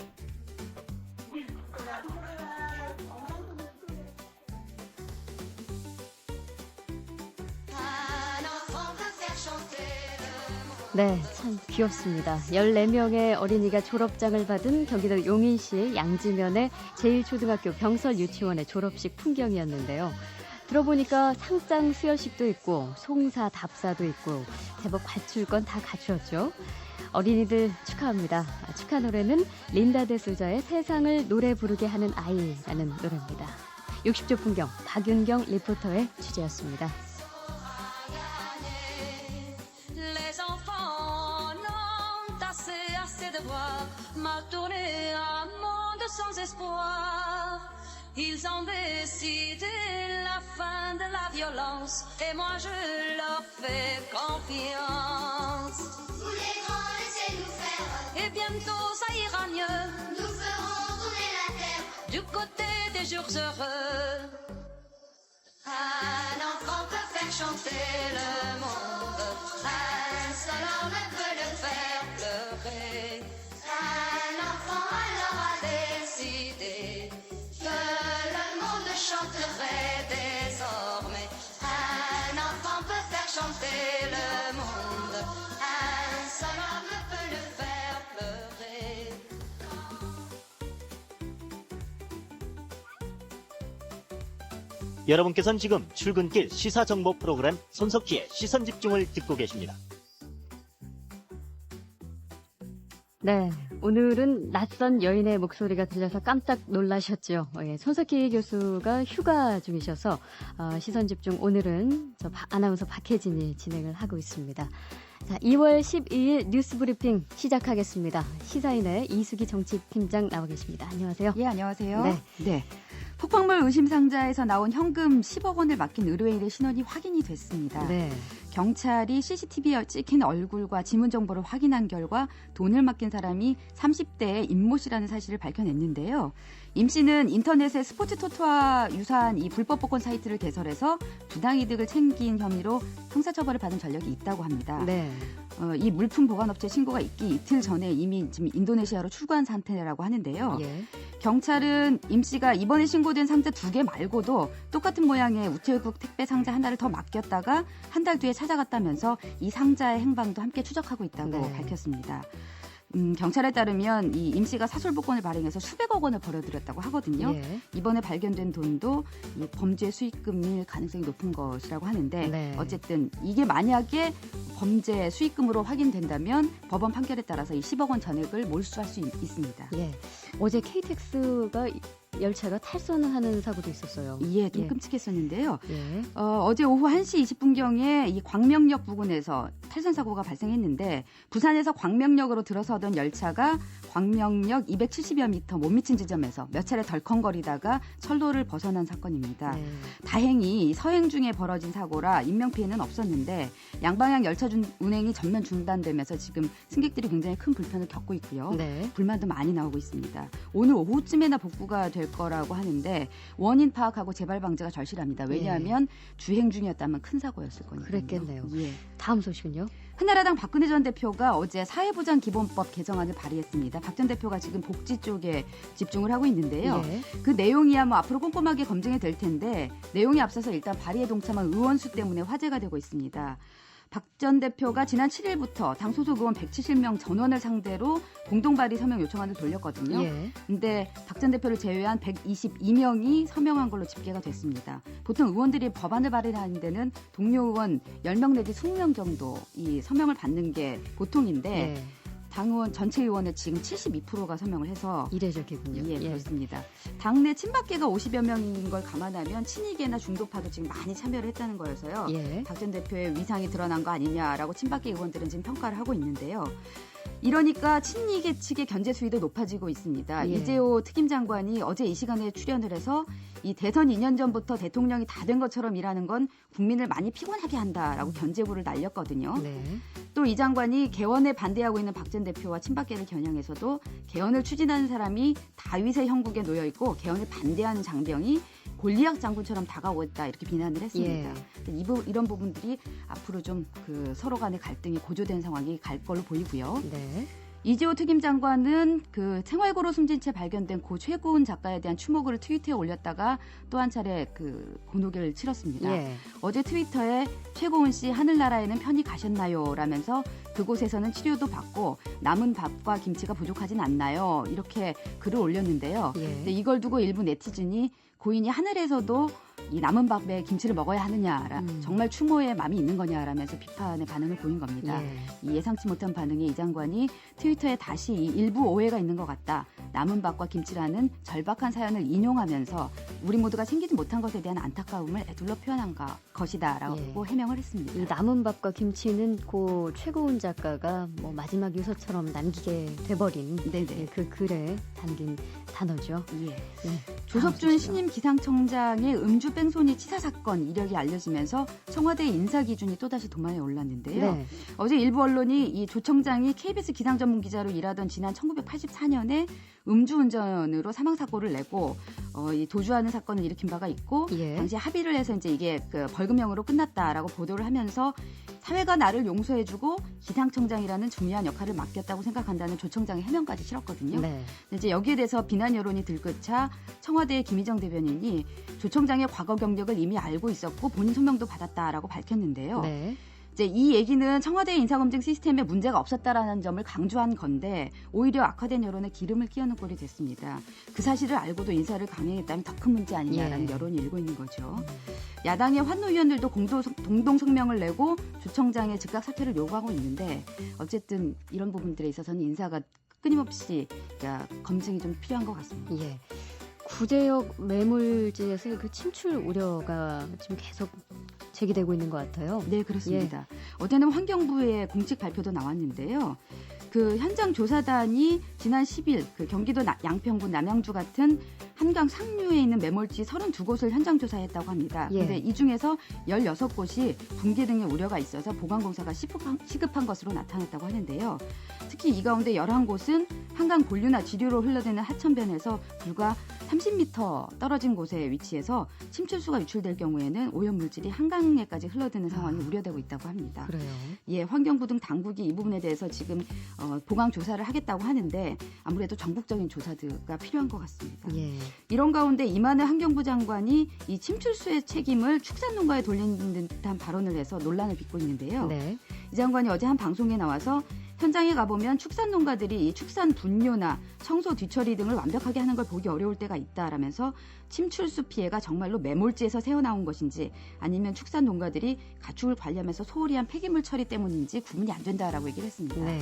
Speaker 2: 네, 참 귀엽습니다. 14명의 어린이가 졸업장을 받은 경기도 용인시 양지면의 제1초등학교 병설 유치원의 졸업식 풍경이었는데요. 들어보니까 상장 수여식도 있고 송사 답사도 있고 제법 갖출 건 다 갖추었죠. 어린이들 축하합니다. 축하 노래는 린다 데소자의 세상을 노래 부르게 하는 아이라는 노래입니다. 60조 풍경 박윤경 리포터의 취재였습니다.
Speaker 11: Les enfants n'ont assez de voir mal tourner un monde sans espoir. Ils ont décidé la fin de la violence et moi je leur fais confiance.
Speaker 10: Tous les grands laissez-nous faire.
Speaker 11: Et bientôt ça ira mieux.
Speaker 10: Nous ferons tourner la terre.
Speaker 11: Du côté des jours heureux.
Speaker 10: Un enfant peut faire chanter le monde. Un seul homme peut le faire pleurer. Un enfant alors a décidé que le monde chanterait désormais. Un enfant peut faire chanter le monde. Un seul homme peut le faire pleurer.
Speaker 12: 여러분께서는 지금 출근길 시사정보 프로그램 손석희의 시선집중을 듣고 계십니다.
Speaker 2: 네, 오늘은 낯선 여인의 목소리가 들려서 깜짝 놀라셨죠. 예, 손석희 교수가 휴가 중이셔서 시선집중 오늘은 아나운서 박혜진이 진행을 하고 있습니다. 자, 2월 12일 뉴스브리핑 시작하겠습니다. 시사인의 이수기 정치팀장 나와 계십니다. 안녕하세요.
Speaker 13: 예, 안녕하세요.
Speaker 2: 네.
Speaker 13: 폭발물 의심 상자에서 나온 현금 10억 원을 맡긴 의뢰인의 신원이 확인이 됐습니다.
Speaker 2: 네.
Speaker 13: 경찰이 CCTV에 찍힌 얼굴과 지문 정보를 확인한 결과 돈을 맡긴 사람이 30대의 임모 씨라는 사실을 밝혀냈는데요. 임 씨는 인터넷에 스포츠 토토와 유사한 이 불법 복권 사이트를 개설해서 부당이득을 챙긴 혐의로 형사처벌을 받은 전력이 있다고 합니다.
Speaker 2: 네.
Speaker 13: 이 물품 보관업체 신고가 있기 이틀 전에 이미 지금 인도네시아로 출국한 상태라고 하는데요.
Speaker 2: 예.
Speaker 13: 경찰은 임 씨가 이번에 신고된 상자 2개 말고도 똑같은 모양의 우체국 택배 상자 하나를 더 맡겼다가 한 달 뒤에 찾아갔다면서 이 상자의 행방도 함께 추적하고 있다고
Speaker 2: 네.
Speaker 13: 밝혔습니다. 경찰에 따르면 이 임 씨가 사술복권을 발행해서 수백억 원을 벌어들였다고 하거든요.
Speaker 2: 예.
Speaker 13: 이번에 발견된 돈도 이 범죄 수익금일 가능성이 높은 것이라고 하는데
Speaker 2: 네.
Speaker 13: 어쨌든 이게 만약에 범죄 수익금으로 확인된다면 법원 판결에 따라서 이 10억 원 전액을 몰수할 수 있습니다.
Speaker 2: 예. 어제 KTX가 열차가 탈선을 하는 사고도 있었어요.
Speaker 13: 예, 좀 끔찍했었는데요.
Speaker 2: 예.
Speaker 13: 어제 오후 1시 20분경에 이 광명역 부근에서 탈선 사고가 발생했는데 부산에서 광명역으로 들어서던 열차가 광명역 270여 미터 못 미친 지점에서 몇 차례 덜컹거리다가 철로를 벗어난 사건입니다.
Speaker 2: 네.
Speaker 13: 다행히 서행 중에 벌어진 사고라 인명피해는 없었는데 양방향 열차 운행이 전면 중단되면서 지금 승객들이 굉장히 큰 불편을 겪고 있고요.
Speaker 2: 네.
Speaker 13: 불만도 많이 나오고 있습니다. 오늘 오후쯤에나 복구가 될 거라고 하는데 원인 파악하고 재발 방지가 절실합니다. 왜냐하면 주행 중이었다면 큰 사고였을 거니까요.
Speaker 2: 그랬겠네요.
Speaker 13: 예.
Speaker 2: 다음 소식은요?
Speaker 13: 한나라당 박근혜 전 대표가 어제 사회보장기본법 개정안을 발의했습니다. 박 전 대표가 지금 복지 쪽에 집중을 하고 있는데요.
Speaker 2: 예.
Speaker 13: 그 내용이야 뭐 앞으로 꼼꼼하게 검증이 될 텐데 내용에 앞서서 일단 발의에 동참한 의원 수 때문에 화제가 되고 있습니다. 박 전 대표가 지난 7일부터 당 소속 의원 170명 전원을 상대로 공동 발의 서명 요청안을 돌렸거든요.
Speaker 2: 예.
Speaker 13: 근데 박 전 대표를 제외한 122명이 서명한 걸로 집계가 됐습니다. 보통 의원들이 법안을 발의하는 데는 동료 의원 10명 내지 20명 정도 이 서명을 받는 게 보통인데
Speaker 2: 예.
Speaker 13: 당원 전체 의원의 지금 72%가 서명을 해서
Speaker 2: 이례적이군요.
Speaker 13: 예, 그렇습니다. 당내 친박계가 50여 명인 걸 감안하면 친이계나 중도파도 지금 많이 참여를 했다는 거여서요.
Speaker 2: 예.
Speaker 13: 박 전 대표의 위상이 드러난 거 아니냐라고 친박계 의원들은 지금 평가를 하고 있는데요. 이러니까 친이계 측의 견제 수위도 높아지고 있습니다.
Speaker 2: 예.
Speaker 13: 이재호 특임장관이 어제 이 시간에 출연을 해서 이 대선 2년 전부터 대통령이 다 된 것처럼 일하는 건 국민을 많이 피곤하게 한다라고 견제구를 날렸거든요.
Speaker 2: 네.
Speaker 13: 또 이 장관이 개헌에 반대하고 있는 박 전 대표와 친박계를 겨냥해서도 개헌을 추진하는 사람이 다윗의 형국에 놓여 있고 개헌을 반대하는 장병이 골리앗 장군처럼 다가오고 있다 이렇게 비난을 했습니다.
Speaker 2: 예.
Speaker 13: 이런 부분들이 앞으로 좀 그 서로 간의 갈등이 고조된 상황이 갈 걸로 보이고요.
Speaker 2: 네.
Speaker 13: 이재호 특임장관은 그 생활고로 숨진 채 발견된 고 최고은 작가에 대한 추모글을 트위터에 올렸다가 또 한 차례 그 곤혹을 치렀습니다.
Speaker 2: 예.
Speaker 13: 어제 트위터에 최고은 씨 하늘나라에는 편히 가셨나요? 라면서 그곳에서는 치료도 받고 남은 밥과 김치가 부족하진 않나요? 이렇게 글을 올렸는데요.
Speaker 2: 예.
Speaker 13: 근데 이걸 두고 일부 네티즌이 고인이 하늘에서도 이 남은 밥에 김치를 먹어야 하느냐, 정말 추모에 마음이 있는 거냐라면서 비판의 반응을 보인 겁니다.
Speaker 2: 예.
Speaker 13: 이 예상치 못한 반응에 이 장관이 트위터에 다시 이 일부 오해가 있는 것 같다. 남은 밥과 김치라는 절박한 사연을 인용하면서 우리 모두가 챙기지 못한 것에 대한 안타까움을 애둘러 표현한 것이다라고 해명을 했습니다.
Speaker 2: 이 남은 밥과 김치는 고 최고은 작가가 뭐 마지막 유서처럼 남기게 돼버린 예, 그 글에 담긴 단어죠.
Speaker 13: 예. 조석준 신임 기상청장의 음주 뺑소니 치사 사건 이력이 알려지면서 청와대 인사 기준이 또다시 도마에 올랐는데요.
Speaker 2: 네.
Speaker 13: 어제 일부 언론이 이 조 청장이 KBS 기상 전문 기자로 일하던 지난 1984년에 음주운전으로 사망 사고를 내고 이 도주하는 사건을 일으킨 바가 있고
Speaker 2: 예.
Speaker 13: 당시 합의를 해서 이제 이게 그 벌금형으로 끝났다라고 보도를 하면서 사회가 나를 용서해주고 기상청장이라는 중요한 역할을 맡겼다고 생각한다는 조 청장의 해명까지 실었거든요.
Speaker 2: 네.
Speaker 13: 이제 여기에 대해서 비난 여론이 들끓자 청와대의 김희정 대변인이 조 청장의 과거 경력을 이미 알고 있었고 본인 소명도 받았다라고 밝혔는데요.
Speaker 2: 네.
Speaker 13: 이제 이 얘기는 청와대 인사검증 시스템에 문제가 없었다라는 점을 강조한 건데 오히려 악화된 여론에 기름을 끼얹는 꼴이 됐습니다. 그 사실을 알고도 인사를 강행했다면 더 큰 문제 아니냐라는 여론이 일고 있는 거죠. 야당의 환노위원들도 공동 성명을 내고 주청장의 즉각 사퇴를 요구하고 있는데 어쨌든 이런 부분들에 있어서는 인사가 끊임없이 검증이 좀 필요한 것 같습니다.
Speaker 2: 예. 구제역 매물지에서 그 침출 우려가 지금 계속 제기되고 있는 것 같아요.
Speaker 13: 네, 그렇습니다. 어제는 환경부의 공식 발표도 나왔는데요. 그 현장 조사단이 지난 10일 그 경기도 양평군 남양주 같은 한강 상류에 있는 매몰지 32곳을 현장 조사했다고 합니다. 그런데 이 중에서 16곳이 붕괴 등의 우려가 있어서 보강공사가 시급한 것으로 나타났다고 하는데요. 특히 이 가운데 11곳은 한강 본류나 지류로 흘러드는 하천변에서 불과 30m 떨어진 곳에 위치해서 침출수가 유출될 경우에는 오염물질이 한강에까지 흘러드는 상황이 우려되고 있다고 합니다.
Speaker 2: 그래요.
Speaker 13: 예, 환경부 등 당국이 이 부분에 대해서 지금 보강 조사를 하겠다고 하는데 아무래도 전국적인 조사가 필요한 것 같습니다.
Speaker 2: 예.
Speaker 13: 이런 가운데 이만희 환경부 장관이 이 침출수의 책임을 축산농가에 돌리는 듯한 발언을 해서 논란을 빚고 있는데요.
Speaker 2: 네.
Speaker 13: 이 장관이 어제 한 방송에 나와서 현장에 가보면 축산농가들이 이 축산 분뇨나 청소 뒤처리 등을 완벽하게 하는 걸 보기 어려울 때가 있다라면서 침출수 피해가 정말로 매몰지에서 새어나온 것인지 아니면 축산농가들이 가축을 관리하면서 소홀히 한 폐기물 처리 때문인지 구분이 안 된다라고 얘기를 했습니다.
Speaker 2: 네.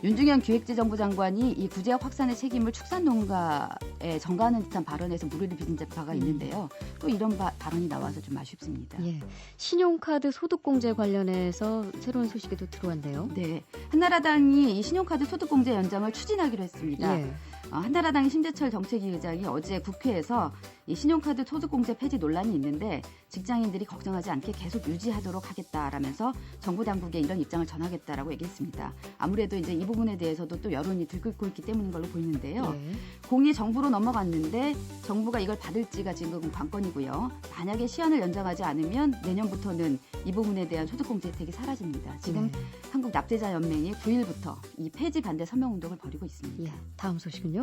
Speaker 13: 윤중현 기획재정부 장관이 이 구제역 확산의 책임을 축산농가에 전가하는 듯한 발언에서 물의를 빚은 바가 있는데요. 또 이런 발언이 나와서 좀 아쉽습니다.
Speaker 2: 예. 신용카드 소득공제 관련해서 새로운 소식이 또 들어왔네요.
Speaker 13: 네. 한나라당이 이 신용카드 소득공제 연장을 추진하기로 했습니다.
Speaker 2: 예.
Speaker 13: 한나라당의 심재철 정책위 의장이 어제 국회에서 이 신용카드 소득공제 폐지 논란이 있는데 직장인들이 걱정하지 않게 계속 유지하도록 하겠다라면서 정부 당국에 이런 입장을 전하겠다라고 얘기했습니다. 아무래도 이제 이 부분에 대해서도 또 여론이 들끓고 있기 때문인 걸로 보이는데요.
Speaker 2: 예.
Speaker 13: 공이 정부로 넘어갔는데 정부가 이걸 받을지가 지금 관건이고요. 만약에 시한을 연장하지 않으면 내년부터는 이 부분에 대한 소득공제 혜택이 사라집니다. 지금 한국납세자연맹이 9일부터 이 폐지 반대 서명운동을 벌이고 있습니다.
Speaker 2: 예. 다음 소식은요?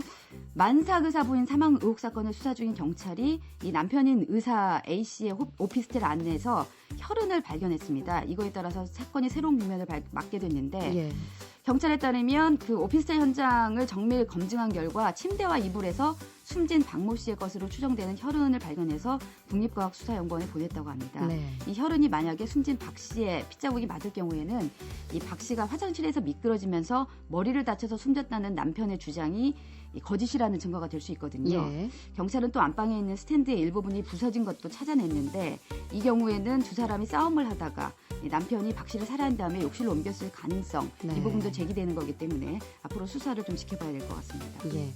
Speaker 13: 만삭 의사 부인 사망 의혹 사건을 수사 중인 경찰이 이 남편인 의사 A씨의 오피스텔 안내에서 혈흔을 발견했습니다. 이거에 따라서 사건이 새로운 국면을 맞게 됐는데
Speaker 2: 예.
Speaker 13: 경찰에 따르면 그 오피스텔 현장을 정밀 검증한 결과 침대와 이불에서 숨진 박모 씨의 것으로 추정되는 혈흔을 발견해서 국립과학수사연구원에 보냈다고 합니다.
Speaker 2: 네.
Speaker 13: 이 혈흔이 만약에 숨진 박 씨의 핏자국이 맞을 경우에는 이 박 씨가 화장실에서 미끄러지면서 머리를 다쳐서 숨졌다는 남편의 주장이 거짓이라는 증거가 될 수 있거든요.
Speaker 2: 예.
Speaker 13: 경찰은 또 안방에 있는 스탠드의 일부분이 부서진 것도 찾아냈는데 이 경우에는 두 사람이 싸움을 하다가 남편이 박 씨를 살해한 다음에 욕실로 옮겼을 가능성
Speaker 2: 네.
Speaker 13: 이 부분도 제기되는 거기 때문에 앞으로 수사를 좀 지켜봐야 될 것 같습니다.
Speaker 2: 예.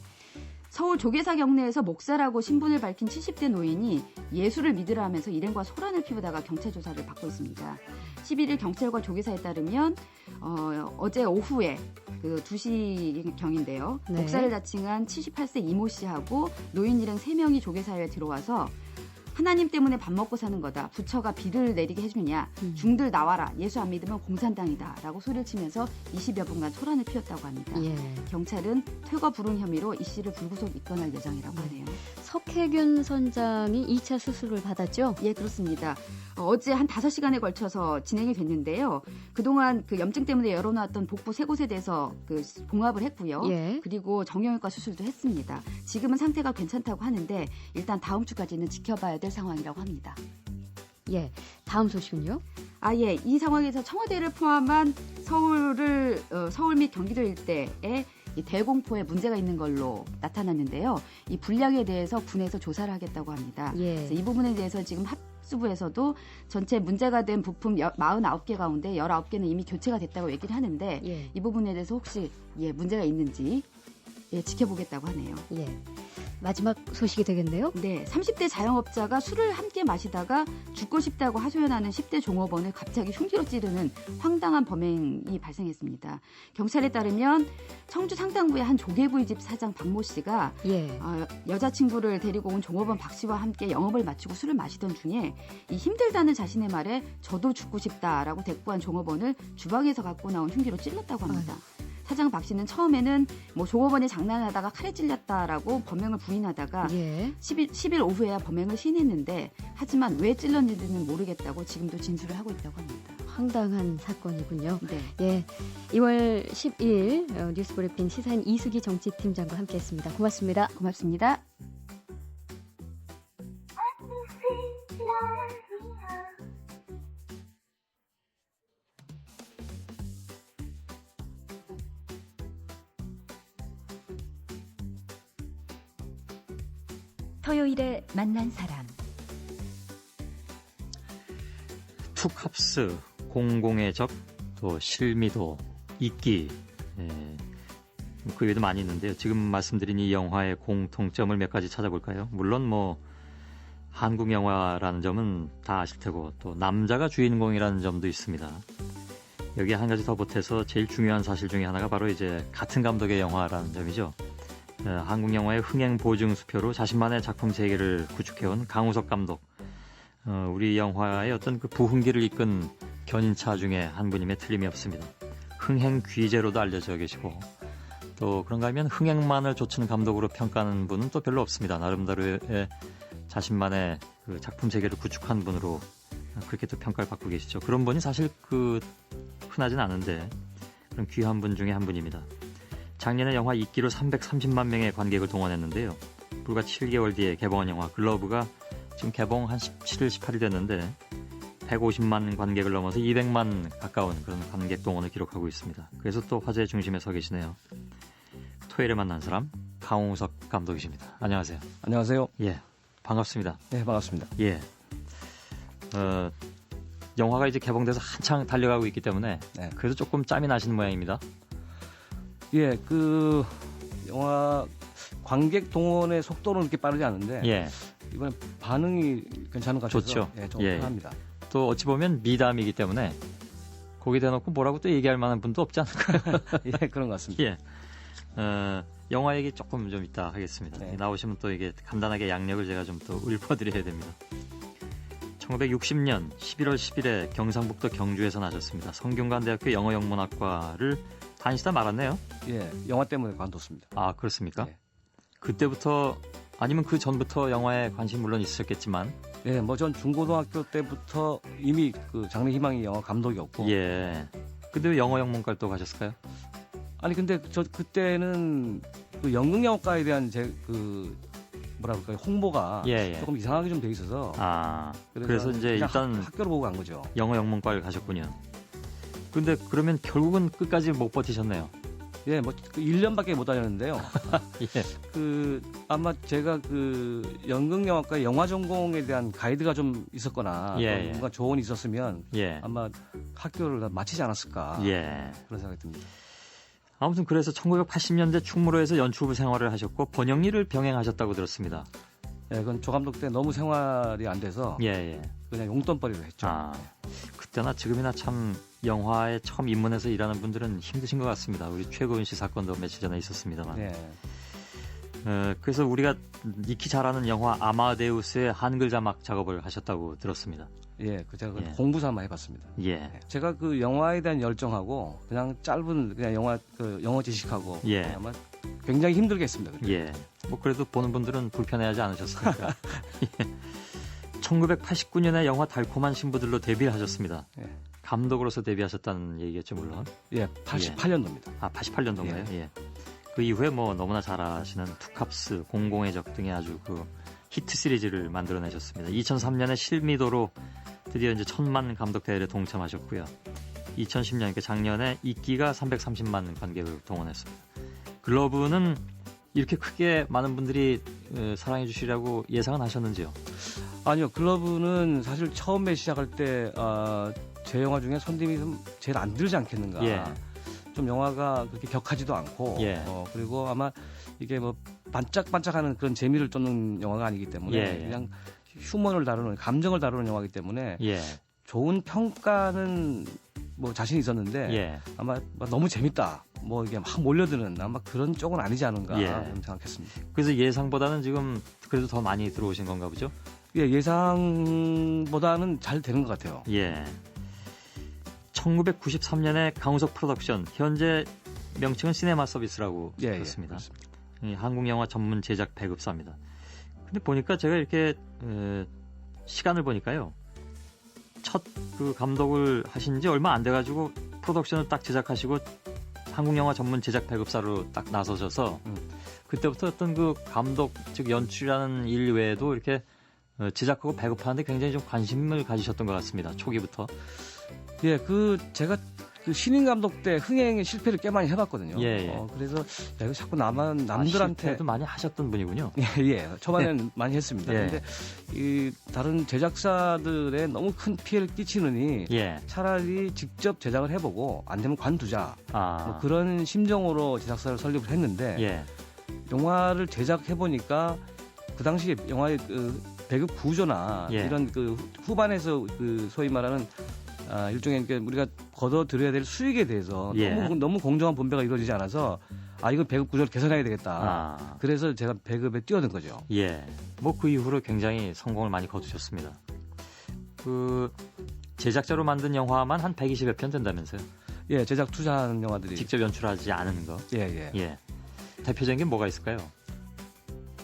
Speaker 13: 서울 조계사 경내에서 목사라고 신분을 밝힌 70대 노인이 예수를 믿으라 하면서 일행과 소란을 피우다가 경찰 조사를 받고 있습니다. 11일 경찰과 조계사에 따르면 어제 오후에 그 2시경인데요.
Speaker 2: 네.
Speaker 13: 목사를 자칭한 78세 이모 씨하고 노인 일행 3명이 조계사에 들어와서 하나님 때문에 밥 먹고 사는 거다. 부처가 비를 내리게 해주냐. 중들 나와라. 예수 안 믿으면 공산당이다. 라고 소리를 치면서 20여 분간 소란을 피웠다고 합니다.
Speaker 2: 예.
Speaker 13: 경찰은 퇴거 불응 혐의로 이 씨를 불구속 입건할 예정이라고 하네요.
Speaker 2: 석혜균 선장이 2차 수술을 받았죠?
Speaker 13: 예, 그렇습니다. 어제 한 5시간에 걸쳐서 진행이 됐는데요. 그동안 그 염증 때문에 열어놨던 복부 3곳에 대해서 그 봉합을 했고요.
Speaker 2: 예.
Speaker 13: 그리고 정형외과 수술도 했습니다. 지금은 상태가 괜찮다고 하는데 일단 다음 주까지는 지켜봐야 될 상황이라고 합니다.
Speaker 2: 예. 다음 소식은요?
Speaker 13: 예. 이 상황에서 청와대를 포함한 서울 및 경기도 일대에 이 대공포에 문제가 있는 걸로 나타났는데요. 이 분량에 대해서 군에서 조사를 하겠다고 합니다.
Speaker 2: 예.
Speaker 13: 그래서 이 부분에 대해서 지금 합수부에서도 전체 문제가 된 부품 49개 가운데 19개는 이미 교체가 됐다고 얘기를 하는데
Speaker 2: 예.
Speaker 13: 이 부분에 대해서 혹시 문제가 있는지 지켜보겠다고 하네요.
Speaker 2: 예. 마지막 소식이 되겠네요.
Speaker 13: 네, 30대 자영업자가 술을 함께 마시다가 죽고 싶다고 하소연하는 10대 종업원을 갑자기 흉기로 찌르는 황당한 범행이 발생했습니다. 경찰에 따르면 청주 상당구의 한 조개구이집 사장 박모 씨가
Speaker 2: 예.
Speaker 13: 여자친구를 데리고 온 종업원 박 씨와 함께 영업을 마치고 술을 마시던 중에 이 힘들다는 자신의 말에 저도 죽고 싶다라고 대꾸한 종업원을 주방에서 갖고 나온 흉기로 찔렀다고 합니다. 사장 박 씨는 처음에는 뭐 조업원이 장난하다가 칼에 찔렸다라고 범행을 부인하다가
Speaker 2: 예.
Speaker 13: 10일 오후에야 범행을 시인했는데 하지만 왜 찔렀는지는 모르겠다고 지금도 진술을 하고 있다고 합니다.
Speaker 2: 황당한 사건이군요.
Speaker 13: 네.
Speaker 2: 예, 2월 12일 뉴스브리핑 시사인 이수기 정치팀장과 함께했습니다. 고맙습니다.
Speaker 13: 고맙습니다.
Speaker 8: 토요일에 만난 사람.
Speaker 14: 툭합스, 공공의 적, 또 실미도, 이끼, 그 외에도 많이 있는데요. 지금 말씀드린 이 영화의 공통점을 몇 가지 찾아볼까요? 물론 뭐 한국 영화라는 점은 다 아실 테고 또 남자가 주인공이라는 점도 있습니다. 여기 한 가지 더 보태서 제일 중요한 사실 중에 하나가 바로 이제 같은 감독의 영화라는 점이죠. 한국 영화의 흥행 보증 수표로 자신만의 작품 세계를 구축해온 강우석 감독. 우리 영화의 어떤 그 부흥기를 이끈 견인차 중에 한 분임에 틀림이 없습니다. 흥행 귀재로도 알려져 계시고 또 그런가 하면 흥행만을 좇는 감독으로 평가하는 분은 또 별로 없습니다. 나름대로의 자신만의 그 작품 세계를 구축한 분으로 그렇게 또 평가를 받고 계시죠. 그런 분이 사실 흔하진 않은데 그런 귀한 분 중에 한 분입니다. 작년에 영화 이끼로 330만 명의 관객을 동원했는데요. 불과 7개월 뒤에 개봉한 영화 글러브가 지금 개봉 한 17일, 18일 됐는데 150만 관객을 넘어서 200만 가까운 그런 관객 동원을 기록하고 있습니다. 그래서 또 화제의 중심에 서 계시네요. 토요일에 만난 사람 강우석 감독이십니다. 안녕하세요.
Speaker 15: 안녕하세요.
Speaker 14: 예, 반갑습니다.
Speaker 15: 네, 반갑습니다.
Speaker 14: 예, 영화가 이제 개봉돼서 한창 달려가고 있기 때문에
Speaker 15: 네.
Speaker 14: 그래도 조금 짬이 나시는 모양입니다.
Speaker 15: 예, 영화 관객 동원의 속도는 그렇게 빠르지 않은데
Speaker 14: 예.
Speaker 15: 이번에 반응이 괜찮은 것 같아서
Speaker 14: 좋죠.
Speaker 15: 예, 좀
Speaker 14: 예.
Speaker 15: 편합니다.
Speaker 14: 또 어찌 보면 미담이기 때문에 거기 대놓고 뭐라고 또 얘기할 만한 분도 없지 않을까요?
Speaker 15: 예, 그런 것 같습니다.
Speaker 14: 예. 영화 얘기 조금 좀 이따 하겠습니다.
Speaker 15: 네.
Speaker 14: 나오시면 또 이게 간단하게 양력을 제가 좀 또 읊어드려야 됩니다. 1960년 11월 10일에 경상북도 경주에서 나셨습니다. 성균관대학교 영어영문학과를 다니시다 말았네요.
Speaker 15: 예, 영화 때문에 관뒀습니다.
Speaker 14: 아, 그렇습니까?
Speaker 15: 네.
Speaker 14: 그때부터 아니면 그 전부터 영화에 관심 물론 있으셨겠지만
Speaker 15: 예, 뭐 전 중고등학교 때부터 이미 그 장래희망이 영화 감독이었고.
Speaker 14: 예. 근데 왜 영어영문과를 또 가셨을까요?
Speaker 15: 아니 근데 저 그때는 그 연극영화과에 대한 뭐라 그럴까요, 홍보가
Speaker 14: 예.
Speaker 15: 조금 이상하게 좀 돼 있어서.
Speaker 14: 그래서 이제
Speaker 15: 그냥
Speaker 14: 일단
Speaker 15: 학교를 보고 간 거죠.
Speaker 14: 영어영문과를 가셨군요. 근데 그러면 결국은 끝까지 못 버티셨네요.
Speaker 15: 예, 뭐 1년밖에 못 다녔는데요.
Speaker 14: 예.
Speaker 15: 아마 제가 연극영화과 영화 전공에 대한 가이드가 좀 있었거나
Speaker 14: 예.
Speaker 15: 뭔가 조언이 있었으면
Speaker 14: 예.
Speaker 15: 아마 학교를 마치지 않았을까.
Speaker 14: 예.
Speaker 15: 그런 생각이 듭니다.
Speaker 14: 아무튼 그래서 1980년대 충무로에서 연출부 생활을 하셨고 번역 일을 병행하셨다고 들었습니다.
Speaker 15: 예, 그건 조 감독 때 너무 생활이 안 돼서
Speaker 14: 예.
Speaker 15: 그냥 용돈벌이를 했죠.
Speaker 14: 그때나 지금이나 참 영화에 처음 입문해서 일하는 분들은 힘드신 것 같습니다. 우리 최고은 씨 사건도 며칠 전에 있었습니다만.
Speaker 15: 예.
Speaker 14: 그래서 우리가 익히 잘 아는 영화 아마데우스의 한글 자막 작업을 하셨다고 들었습니다.
Speaker 15: 예, 제가 공부 삼아 해봤습니다.
Speaker 14: 예.
Speaker 15: 제가 그 영화에 대한 열정하고 그냥 짧은 그냥 영어 지식하고
Speaker 14: 예.
Speaker 15: 아마 굉장히 힘들게 했습니다.
Speaker 14: 예. 뭐 그래도 보는 분들은 불편해하지 않으셨으니까. 예. 1989년에 영화 달콤한 신부들로 데뷔를 하셨습니다.
Speaker 15: 예.
Speaker 14: 감독으로서 데뷔하셨다는 얘기겠죠, 물론.
Speaker 15: 예, 88년도입니다.
Speaker 14: 아, 88년도인가요? 예. 그 이후에 뭐 너무나 잘 아시는 툭합스, 공공의 적 등의 아주 그 히트 시리즈를 만들어내셨습니다. 2003년에 실미도로 드디어 이제 1000만 감독 대회에 동참하셨고요. 2010년, 그러니까 작년에 이끼가 330만 관객을 동원했습니다. 글러브는 이렇게 크게 많은 분들이 사랑해 주시라고 예상은 하셨는지요?
Speaker 15: 아니요, 글러브는 사실 처음에 시작할 때 제 영화 중에 손님이 좀 제일 안 들지 않겠는가.
Speaker 14: 예.
Speaker 15: 좀 영화가 그렇게 격하지도 않고,
Speaker 14: 예.
Speaker 15: 그리고 아마 이게 뭐 반짝반짝하는 그런 재미를 쫓는 영화가 아니기 때문에
Speaker 14: 예.
Speaker 15: 그냥 휴먼을 다루는, 감정을 다루는 영화이기 때문에
Speaker 14: 예.
Speaker 15: 좋은 평가는 뭐 자신 있었는데
Speaker 14: 예.
Speaker 15: 아마 너무 재밌다, 뭐 이게 막 몰려드는 아마 그런 쪽은 아니지 않은가
Speaker 14: 예.
Speaker 15: 생각했습니다.
Speaker 14: 그래서 예상보다는 지금 그래도 더 많이 들어오신 건가 보죠?
Speaker 15: 예, 예상보다는 잘 되는 것 같아요.
Speaker 14: 예. 1993년에 강우석 프로덕션, 현재 명칭은 시네마 서비스라고
Speaker 15: 예,
Speaker 14: 그렇습니다.
Speaker 15: 그렇습니다.
Speaker 14: 이 한국 영화 전문 제작 배급사입니다. 근데 보니까 제가 이렇게 시간을 보니까요. 첫 그 감독을 하신 지 얼마 안 돼가지고 프로덕션을 딱 제작하시고 한국 영화 전문 제작 배급사로 딱 나서셔서 그때부터 어떤 그 감독 즉 연출이라는 일 외에도 이렇게 제작하고 배급하는데 굉장히 좀 관심을 가지셨던 것 같습니다. 초기부터.
Speaker 15: 예, 제가 그 신인 감독 때 흥행의 실패를 꽤 많이 해봤거든요.
Speaker 14: 예, 예.
Speaker 15: 그래서 야, 이거 자꾸 남들한테
Speaker 14: 실패도 많이 하셨던 분이군요.
Speaker 15: 예, 초반에는 많이 했습니다.
Speaker 14: 예.
Speaker 15: 근데 이 다른 제작사들에 너무 큰 피해를 끼치느니
Speaker 14: 예.
Speaker 15: 차라리 직접 제작을 해보고 안 되면 관두자.
Speaker 14: 아.
Speaker 15: 뭐 그런 심정으로 제작사를 설립을 했는데
Speaker 14: 예.
Speaker 15: 영화를 제작해 보니까 그 당시 영화의 그 배급 구조나
Speaker 14: 예.
Speaker 15: 이런 그 후반에서 그 소위 말하는 일종의 우리가 걷어들여야 될 수익에 대해서
Speaker 14: 예.
Speaker 15: 너무 공정한 분배가 이루어지지 않아서 이건 배급 구조를 개선해야 되겠다. 그래서 제가 배급에 뛰어든 거죠.
Speaker 14: 예. 뭐 그 이후로 굉장히 성공을 많이 거두셨습니다. 그 제작자로 만든 영화만 한 120여 편 된다면서요?
Speaker 15: 예, 제작 투자하는 영화들이
Speaker 14: 직접 연출하지 않은 거.
Speaker 15: 예.
Speaker 14: 대표적인 게 뭐가 있을까요?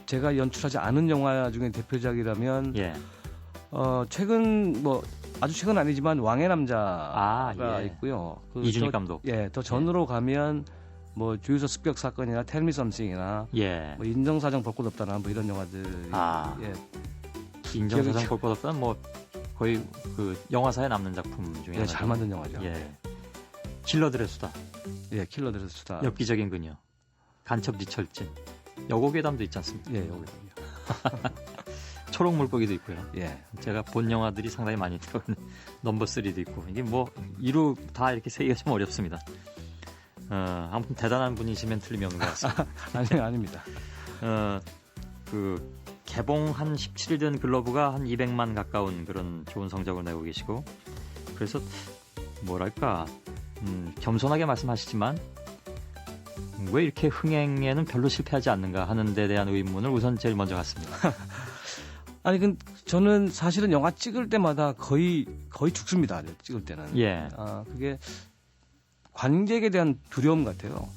Speaker 15: 제가 연출하지 않은 영화 중에 대표작이라면
Speaker 14: 예.
Speaker 15: 최근 뭐 아주 최근 아니지만 왕의 남자가
Speaker 14: 예.
Speaker 15: 있고요.
Speaker 14: 이준익 감독.
Speaker 15: 예, 더 전으로 가면 뭐 주유소 습격 사건이나 텔미 썸씽이나
Speaker 14: 예.
Speaker 15: 뭐 인정사정 볼 것 없다나 뭐 이런 영화들. 예.
Speaker 14: 인정사정 볼 것 없다는 뭐 거의 그 영화사에 남는 작품 중에 하나죠.
Speaker 15: 잘 만든 영화죠.
Speaker 14: 예. 킬러들의 수다.
Speaker 15: 예, 킬러들의 수다.
Speaker 14: 엽기적인 그녀. 간첩 니철진. 여고괴담도 있지 않습니까?
Speaker 15: 예, 여고괴담이요.
Speaker 14: 초록 물고기도 있고요.
Speaker 15: 예.
Speaker 14: 제가 본 영화들이 상당히 많이 들어있는 넘버 3도 있고 이게 뭐 이루 다 이렇게 세기가 좀 어렵습니다. 아무튼 대단한 분이시면 틀림이 없는 것 같습니다.
Speaker 15: 아니, 아닙니다.
Speaker 14: 그 개봉 한 17일 된 글러브가 한 200만 가까운 그런 좋은 성적을 내고 계시고 그래서 뭐랄까 겸손하게 말씀하시지만 왜 이렇게 흥행에는 별로 실패하지 않는가 하는 데 대한 의문을 우선 제일 먼저 갖습니다.
Speaker 15: 아니, 저는 사실은 영화 찍을 때마다 거의 죽습니다. 찍을 때는.
Speaker 14: 예.
Speaker 15: 그게 관객에 대한 두려움 같아요.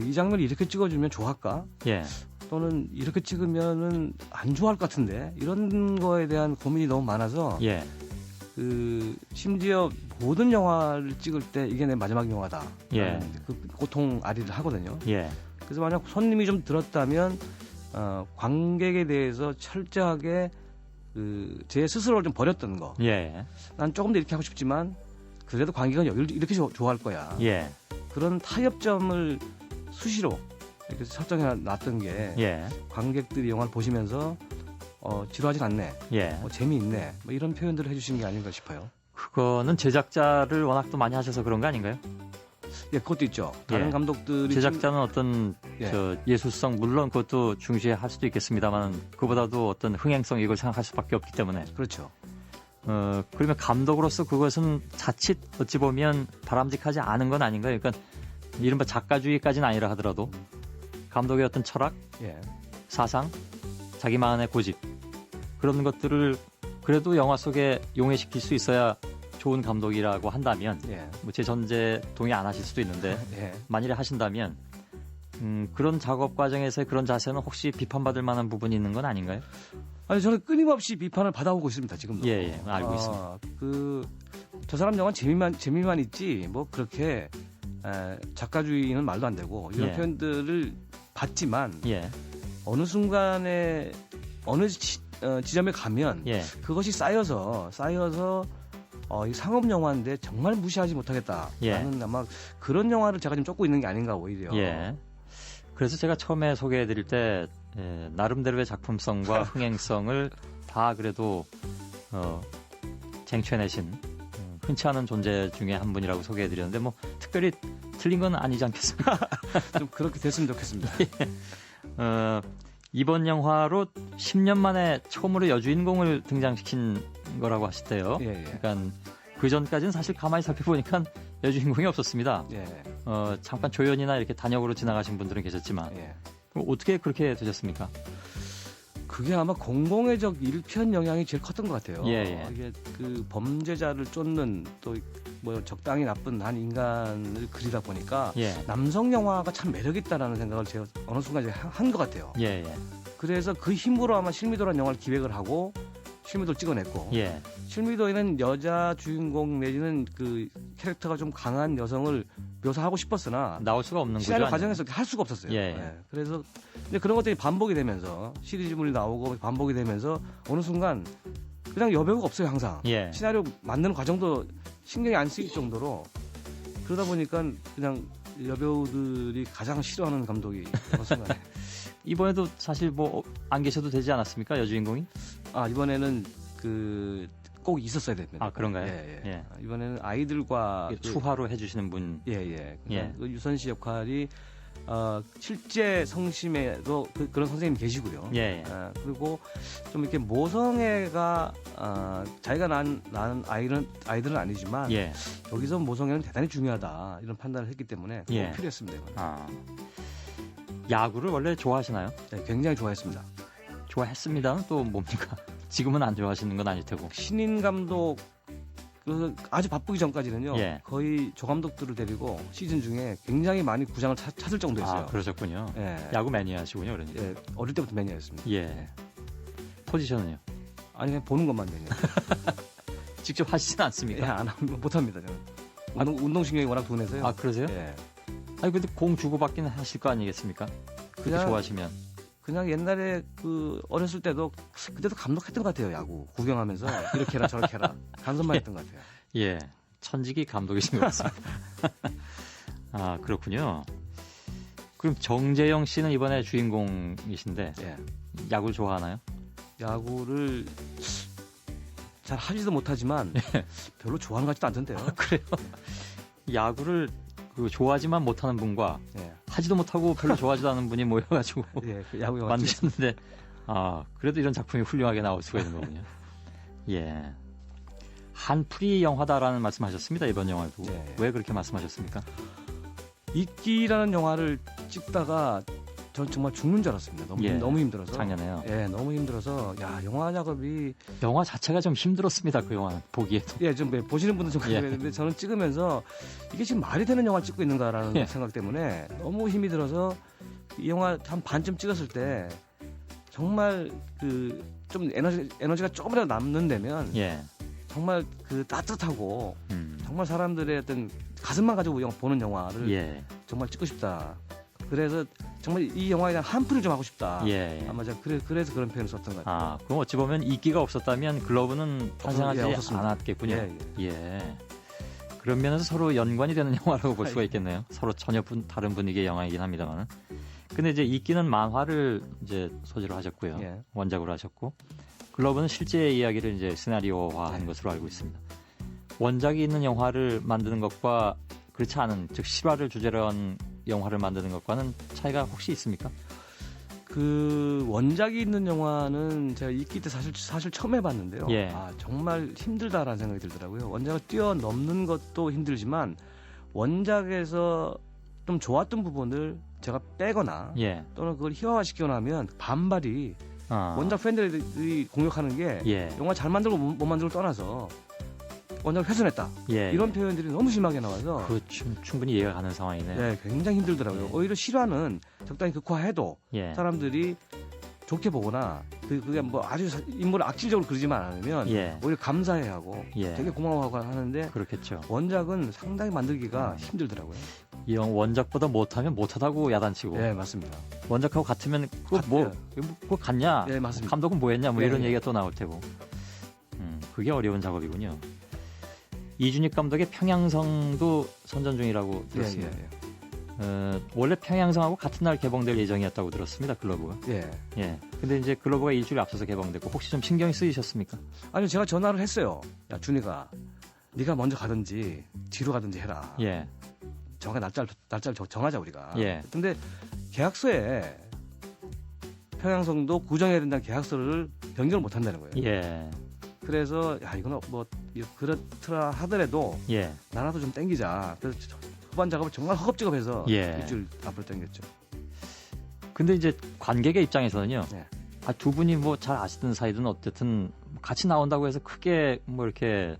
Speaker 15: 이 장면을 이렇게 찍어주면 좋아할까?
Speaker 14: 예.
Speaker 15: 또는 이렇게 찍으면은 안 좋아할 것 같은데 이런 거에 대한 고민이 너무 많아서.
Speaker 14: 예.
Speaker 15: 심지어 모든 영화를 찍을 때 이게 내 마지막 영화다.
Speaker 14: 예.
Speaker 15: 그 고통 아리를 하거든요.
Speaker 14: 예.
Speaker 15: 그래서 만약 손님이 좀 들었다면 관객에 대해서 철저하게 제 스스로를 좀 버렸던 거.
Speaker 14: 예.
Speaker 15: 난 조금 더 이렇게 하고 싶지만 그래도 관객은 이렇게 좋아할 거야.
Speaker 14: 예.
Speaker 15: 그런 타협점을 수시로 이렇게 설정해 놨던 게
Speaker 14: 예.
Speaker 15: 관객들이 영화를 보시면서 지루하진 않네.
Speaker 14: 예.
Speaker 15: 재미있네. 뭐 이런 표현들을 해주신 게 아닌가 싶어요.
Speaker 14: 그거는 제작자를 워낙 또 많이 하셔서 그런 거 아닌가요?
Speaker 15: 예, 그것도 있죠. 다른
Speaker 14: 예.
Speaker 15: 감독들이
Speaker 14: 제작자는 어떤
Speaker 15: 예.
Speaker 14: 예술성 물론 그것도 중시할 수도 있겠습니다만 그보다도 어떤 흥행성 이걸 생각할 수밖에 없기 때문에
Speaker 15: 그렇죠.
Speaker 14: 그러면 감독으로서 그것은 자칫 어찌 보면 바람직하지 않은 건 아닌가요? 그러니까 이른바 작가주의까지는 아니라 하더라도 감독의 어떤 철학,
Speaker 15: 예.
Speaker 14: 사상, 자기만의 고집 그런 것들을 그래도 영화 속에 용해시킬 수 있어야 좋은 감독이라고 한다면
Speaker 15: 예.
Speaker 14: 뭐 제 전제 동의 안 하실 수도 있는데
Speaker 15: 예.
Speaker 14: 만일에 하신다면 그런 작업 과정에서의 그런 자세는 혹시 비판받을 만한 부분이 있는 건 아닌가요?
Speaker 15: 아니 저는 끊임없이 비판을 받아오고 있습니다. 지금도.
Speaker 14: 예, 알고 있습니다.
Speaker 15: 저 사람 영화 재미만 있지 뭐 그렇게 작가주의는 말도 안 되고 이런
Speaker 14: 예.
Speaker 15: 표현들을 받지만
Speaker 14: 예.
Speaker 15: 어느 순간에 어느 지점에 가면
Speaker 14: 예.
Speaker 15: 그것이 쌓여서 이 상업 영화인데 정말 무시하지 못하겠다. 라는 아마 그런 영화를 제가 좀 쫓고 있는 게 아닌가 오히려.
Speaker 14: 예. 그래서 제가 처음에 소개해드릴 때 나름대로의 작품성과 흥행성을 다 그래도 쟁취해내신 흔치 않은 존재 중에 한 분이라고 소개해드렸는데 뭐 특별히 틀린 건 아니지 않겠습니까?
Speaker 15: 좀 그렇게 됐으면 좋겠습니다.
Speaker 14: 이번 영화로 10년 만에 처음으로 여주인공을 등장시킨 거라고 하시대요.
Speaker 15: 예.
Speaker 14: 그러니까 그 전까지는 사실 가만히 살펴보니까 여주인공이 없었습니다.
Speaker 15: 예.
Speaker 14: 잠깐 조연이나 이렇게 단역으로 지나가신 분들은 계셨지만 그럼 어떻게 그렇게 되셨습니까?
Speaker 15: 그게 아마 공공의적 1편 영향이 제일 컸던 것 같아요.
Speaker 14: 예.
Speaker 15: 이게 그 범죄자를 쫓는 또 뭐 적당히 나쁜 한 인간을 그리다 보니까
Speaker 14: 예.
Speaker 15: 남성 영화가 참 매력 있다라는 생각을 제가 어느 순간 한 것 같아요.
Speaker 14: 예, 예.
Speaker 15: 그래서 그 힘으로 아마 실미도라는 영화를 기획을 하고 실미도를 찍어냈고
Speaker 14: 예.
Speaker 15: 실미도에는 여자 주인공 내지는 그 캐릭터가 좀 강한 여성을 묘사하고 싶었으나
Speaker 14: 나올 수가 없는 거죠.
Speaker 15: 시나리오
Speaker 14: 아니면?
Speaker 15: 과정에서 할 수가 없었어요.
Speaker 14: 예.
Speaker 15: 예. 그래서 근데 그런 것들이 반복이 되면서 시리즈물이 나오고 반복이 되면서 어느 순간 그냥 여배우가 없어요 항상.
Speaker 14: 예.
Speaker 15: 시나리오 만드는 과정도 신경이 안 쓰일 정도로 그러다 보니까 그냥 여배우들이 가장 싫어하는 감독이 어느 순간에
Speaker 14: 이번에도 사실 뭐 안 계셔도 되지 않았습니까, 여주인공이?
Speaker 15: 아 이번에는 그 꼭 있었어야 됩니다.
Speaker 14: 아 그런가요?
Speaker 15: 예, 예.
Speaker 14: 예.
Speaker 15: 이번에는 아이들과
Speaker 14: 추화로 해주시는 분.
Speaker 15: 예예.
Speaker 14: 예.
Speaker 15: 그 유선 씨 역할이 실제 성심에도 그런 선생님이 계시고요.
Speaker 14: 예.
Speaker 15: 그리고 좀 이렇게 모성애가 자기가 낳은 아이들은 아니지만
Speaker 14: 예.
Speaker 15: 여기서 모성애는 대단히 중요하다 이런 판단을 했기 때문에 꼭
Speaker 14: 예.
Speaker 15: 필요했습니다. 이건.
Speaker 14: 아. 야구를 원래 좋아하시나요?
Speaker 15: 네, 굉장히 좋아했습니다.
Speaker 14: 좋아했습니다. 또 뭡니까? 지금은 안 좋아하시는 건 아닐 테고.
Speaker 15: 신인 감독 그 아주 바쁘기 전까지는요.
Speaker 14: 예.
Speaker 15: 거의 조 감독들을 데리고 시즌 중에 굉장히 많이 구장을 찾을 정도였어요.
Speaker 14: 아, 그러셨군요.
Speaker 15: 예.
Speaker 14: 야구 매니아시군요, 그러니까.
Speaker 15: 예, 어릴 때부터 매니아였습니다.
Speaker 14: 예. 포지션은요?
Speaker 15: 아니 그냥 보는 것만 매니아.
Speaker 14: 직접 하시진 않습니까?
Speaker 15: 예, 못합니다 저는. 운동신경이 워낙 둔해서요.
Speaker 14: 아, 그러세요?
Speaker 15: 예.
Speaker 14: 아니 근데 공 주고 받기는 하실 거 아니겠습니까? 그렇게
Speaker 15: 그냥-
Speaker 14: 좋아하시면.
Speaker 15: 그냥 옛날에 그 어렸을 때도 그때도 감독했던 것 같아요. 야구 구경하면서 이렇게 해라 저렇게 해라 간섭만 했던 것 같아요.
Speaker 14: 예. 천직이 감독이신 것 같습니다. 아, 그렇군요. 그럼 정재영 씨는 이번에 주인공이신데
Speaker 15: 예.
Speaker 14: 야구를 좋아하나요?
Speaker 15: 야구를 잘 하지도 못하지만 별로 좋아하는 것 같지도 않던데요.
Speaker 14: 그래요? 야구를 그 좋아하지만 못하는 분과
Speaker 15: 예.
Speaker 14: 하지도 못하고 별로 좋아하지도 않은 분이 모여가지고
Speaker 15: 예, 그 야구 영화
Speaker 14: 만드셨는데 아 그래도 이런 작품이 훌륭하게 나올 수가 있는 거군요. 예. 한풀이 영화다라는 말씀하셨습니다. 이번 영화도
Speaker 15: 예.
Speaker 14: 왜 그렇게 말씀하셨습니까?
Speaker 15: 이끼라는 영화를 찍다가 전 정말 죽는 줄 알았습니다. 너무 힘들어서.
Speaker 14: 작년에요.
Speaker 15: 예, 너무 힘들어서 야 영화 작업이
Speaker 14: 영화 자체가 좀 힘들었습니다. 그 영화는 보기에도.
Speaker 15: 예, 좀 보시는 분들 좀
Speaker 14: 예.
Speaker 15: 그랬는데 저는 찍으면서 이게 지금 말이 되는 영화를 찍고 있는가라는
Speaker 14: 예.
Speaker 15: 생각 때문에 너무 힘이 들어서 이 영화 한 반쯤 찍었을 때 정말 그 좀 에너지가 조금이라도 남는 데면
Speaker 14: 예.
Speaker 15: 정말 그 따뜻하고
Speaker 14: 음.
Speaker 15: 정말 사람들의 어떤 가슴만 가지고 보는 영화를
Speaker 14: 예.
Speaker 15: 정말 찍고 싶다. 그래서 정말 이 영화에 대한 한풀이를 좀 하고 싶다.
Speaker 14: 예.
Speaker 15: 아마 제가 그래서 그런 표현을 썼던 것 같아요.
Speaker 14: 아 그럼 어찌 보면 이끼가 없었다면 글러브는 탄생하지
Speaker 15: 예, 없었습니다.
Speaker 14: 않았겠군요.
Speaker 15: 예,
Speaker 14: 예. 그런 면에서 서로 연관이 되는 영화라고 볼 수가 있겠네요. 서로 전혀 다른 분위기의 영화이긴 합니다만. 근데 이제 이끼는 만화를 이제 소재로 하셨고요.
Speaker 15: 예.
Speaker 14: 원작으로 하셨고 글러브는 실제 이야기를 이제 시나리오화한
Speaker 15: 네.
Speaker 14: 것으로 알고 있습니다. 원작이 있는 영화를 만드는 것과 그렇지 않은 즉 실화를 주제로 한 영화를 만드는 것과는 차이가 혹시 있습니까?
Speaker 15: 그 원작이 있는 영화는 제가 이끼 때 사실 처음 해봤는데요.
Speaker 14: 예.
Speaker 15: 아, 정말 힘들다라는 생각이 들더라고요. 원작을 뛰어넘는 것도 힘들지만 원작에서 좀 좋았던 부분을 제가 빼거나
Speaker 14: 예.
Speaker 15: 또는 그걸 희화화시키거나 하면 반발이 원작 팬들이 공격하는 게
Speaker 14: 예.
Speaker 15: 영화 잘 만들고 못 만들고 떠나서 원작을 훼손했다.
Speaker 14: 예.
Speaker 15: 이런 표현들이 너무 심하게 나와서
Speaker 14: 그 충분히 이해가 가는 상황이네요.
Speaker 15: 네, 굉장히 힘들더라고요. 오히려 실화는 적당히 극화해도
Speaker 14: 예.
Speaker 15: 사람들이 좋게 보거나 그게 뭐 아주 인물을 악질적으로 그리지만 않으면
Speaker 14: 예.
Speaker 15: 오히려 감사해하고
Speaker 14: 예.
Speaker 15: 되게 고마워하고 하는데
Speaker 14: 그렇겠죠.
Speaker 15: 원작은 상당히 만들기가 힘들더라고요.
Speaker 14: 이 원작보다 못하면 못하다고 야단치고.
Speaker 15: 네, 맞습니다.
Speaker 14: 원작하고 같으면 그거 같냐?
Speaker 15: 네, 맞습니다.
Speaker 14: 감독은 뭐했냐? 뭐
Speaker 15: 네,
Speaker 14: 이런
Speaker 15: 네.
Speaker 14: 얘기가 또 나올 테고. 그게 어려운 작업이군요. 이준익 감독의 평양성도 선전 중이라고 들었습니다. 원래 평양성하고 같은 날 개봉될 예정이었다고 들었습니다. 글러브가.
Speaker 15: 예.
Speaker 14: 예. 근데 이제 글러브가 일주일 앞서서 개봉됐고 혹시 좀 신경이 쓰이셨습니까?
Speaker 15: 아니요, 제가 전화를 했어요. 야, 준이가 네가 먼저 가든지 뒤로 가든지 해라.
Speaker 14: 예.
Speaker 15: 날짜를 정하자 우리가.
Speaker 14: 예.
Speaker 15: 근데 계약서에 평양성도 구정해야 된다는 계약서를 변경을 못 한다는 거예요.
Speaker 14: 예.
Speaker 15: 그래서 야 이거는 뭐 그렇더라 하더라도
Speaker 14: 예.
Speaker 15: 나라도 좀 땡기자. 그래서 후반 작업을 정말 허겁지겁해서
Speaker 14: 예.
Speaker 15: 일주일 앞으로 땡겼죠.
Speaker 14: 근데 이제 관객의 입장에서는요.
Speaker 15: 네.
Speaker 14: 두 분이 뭐 잘 아시던 사이든 어쨌든 같이 나온다고 해서 크게 뭐 이렇게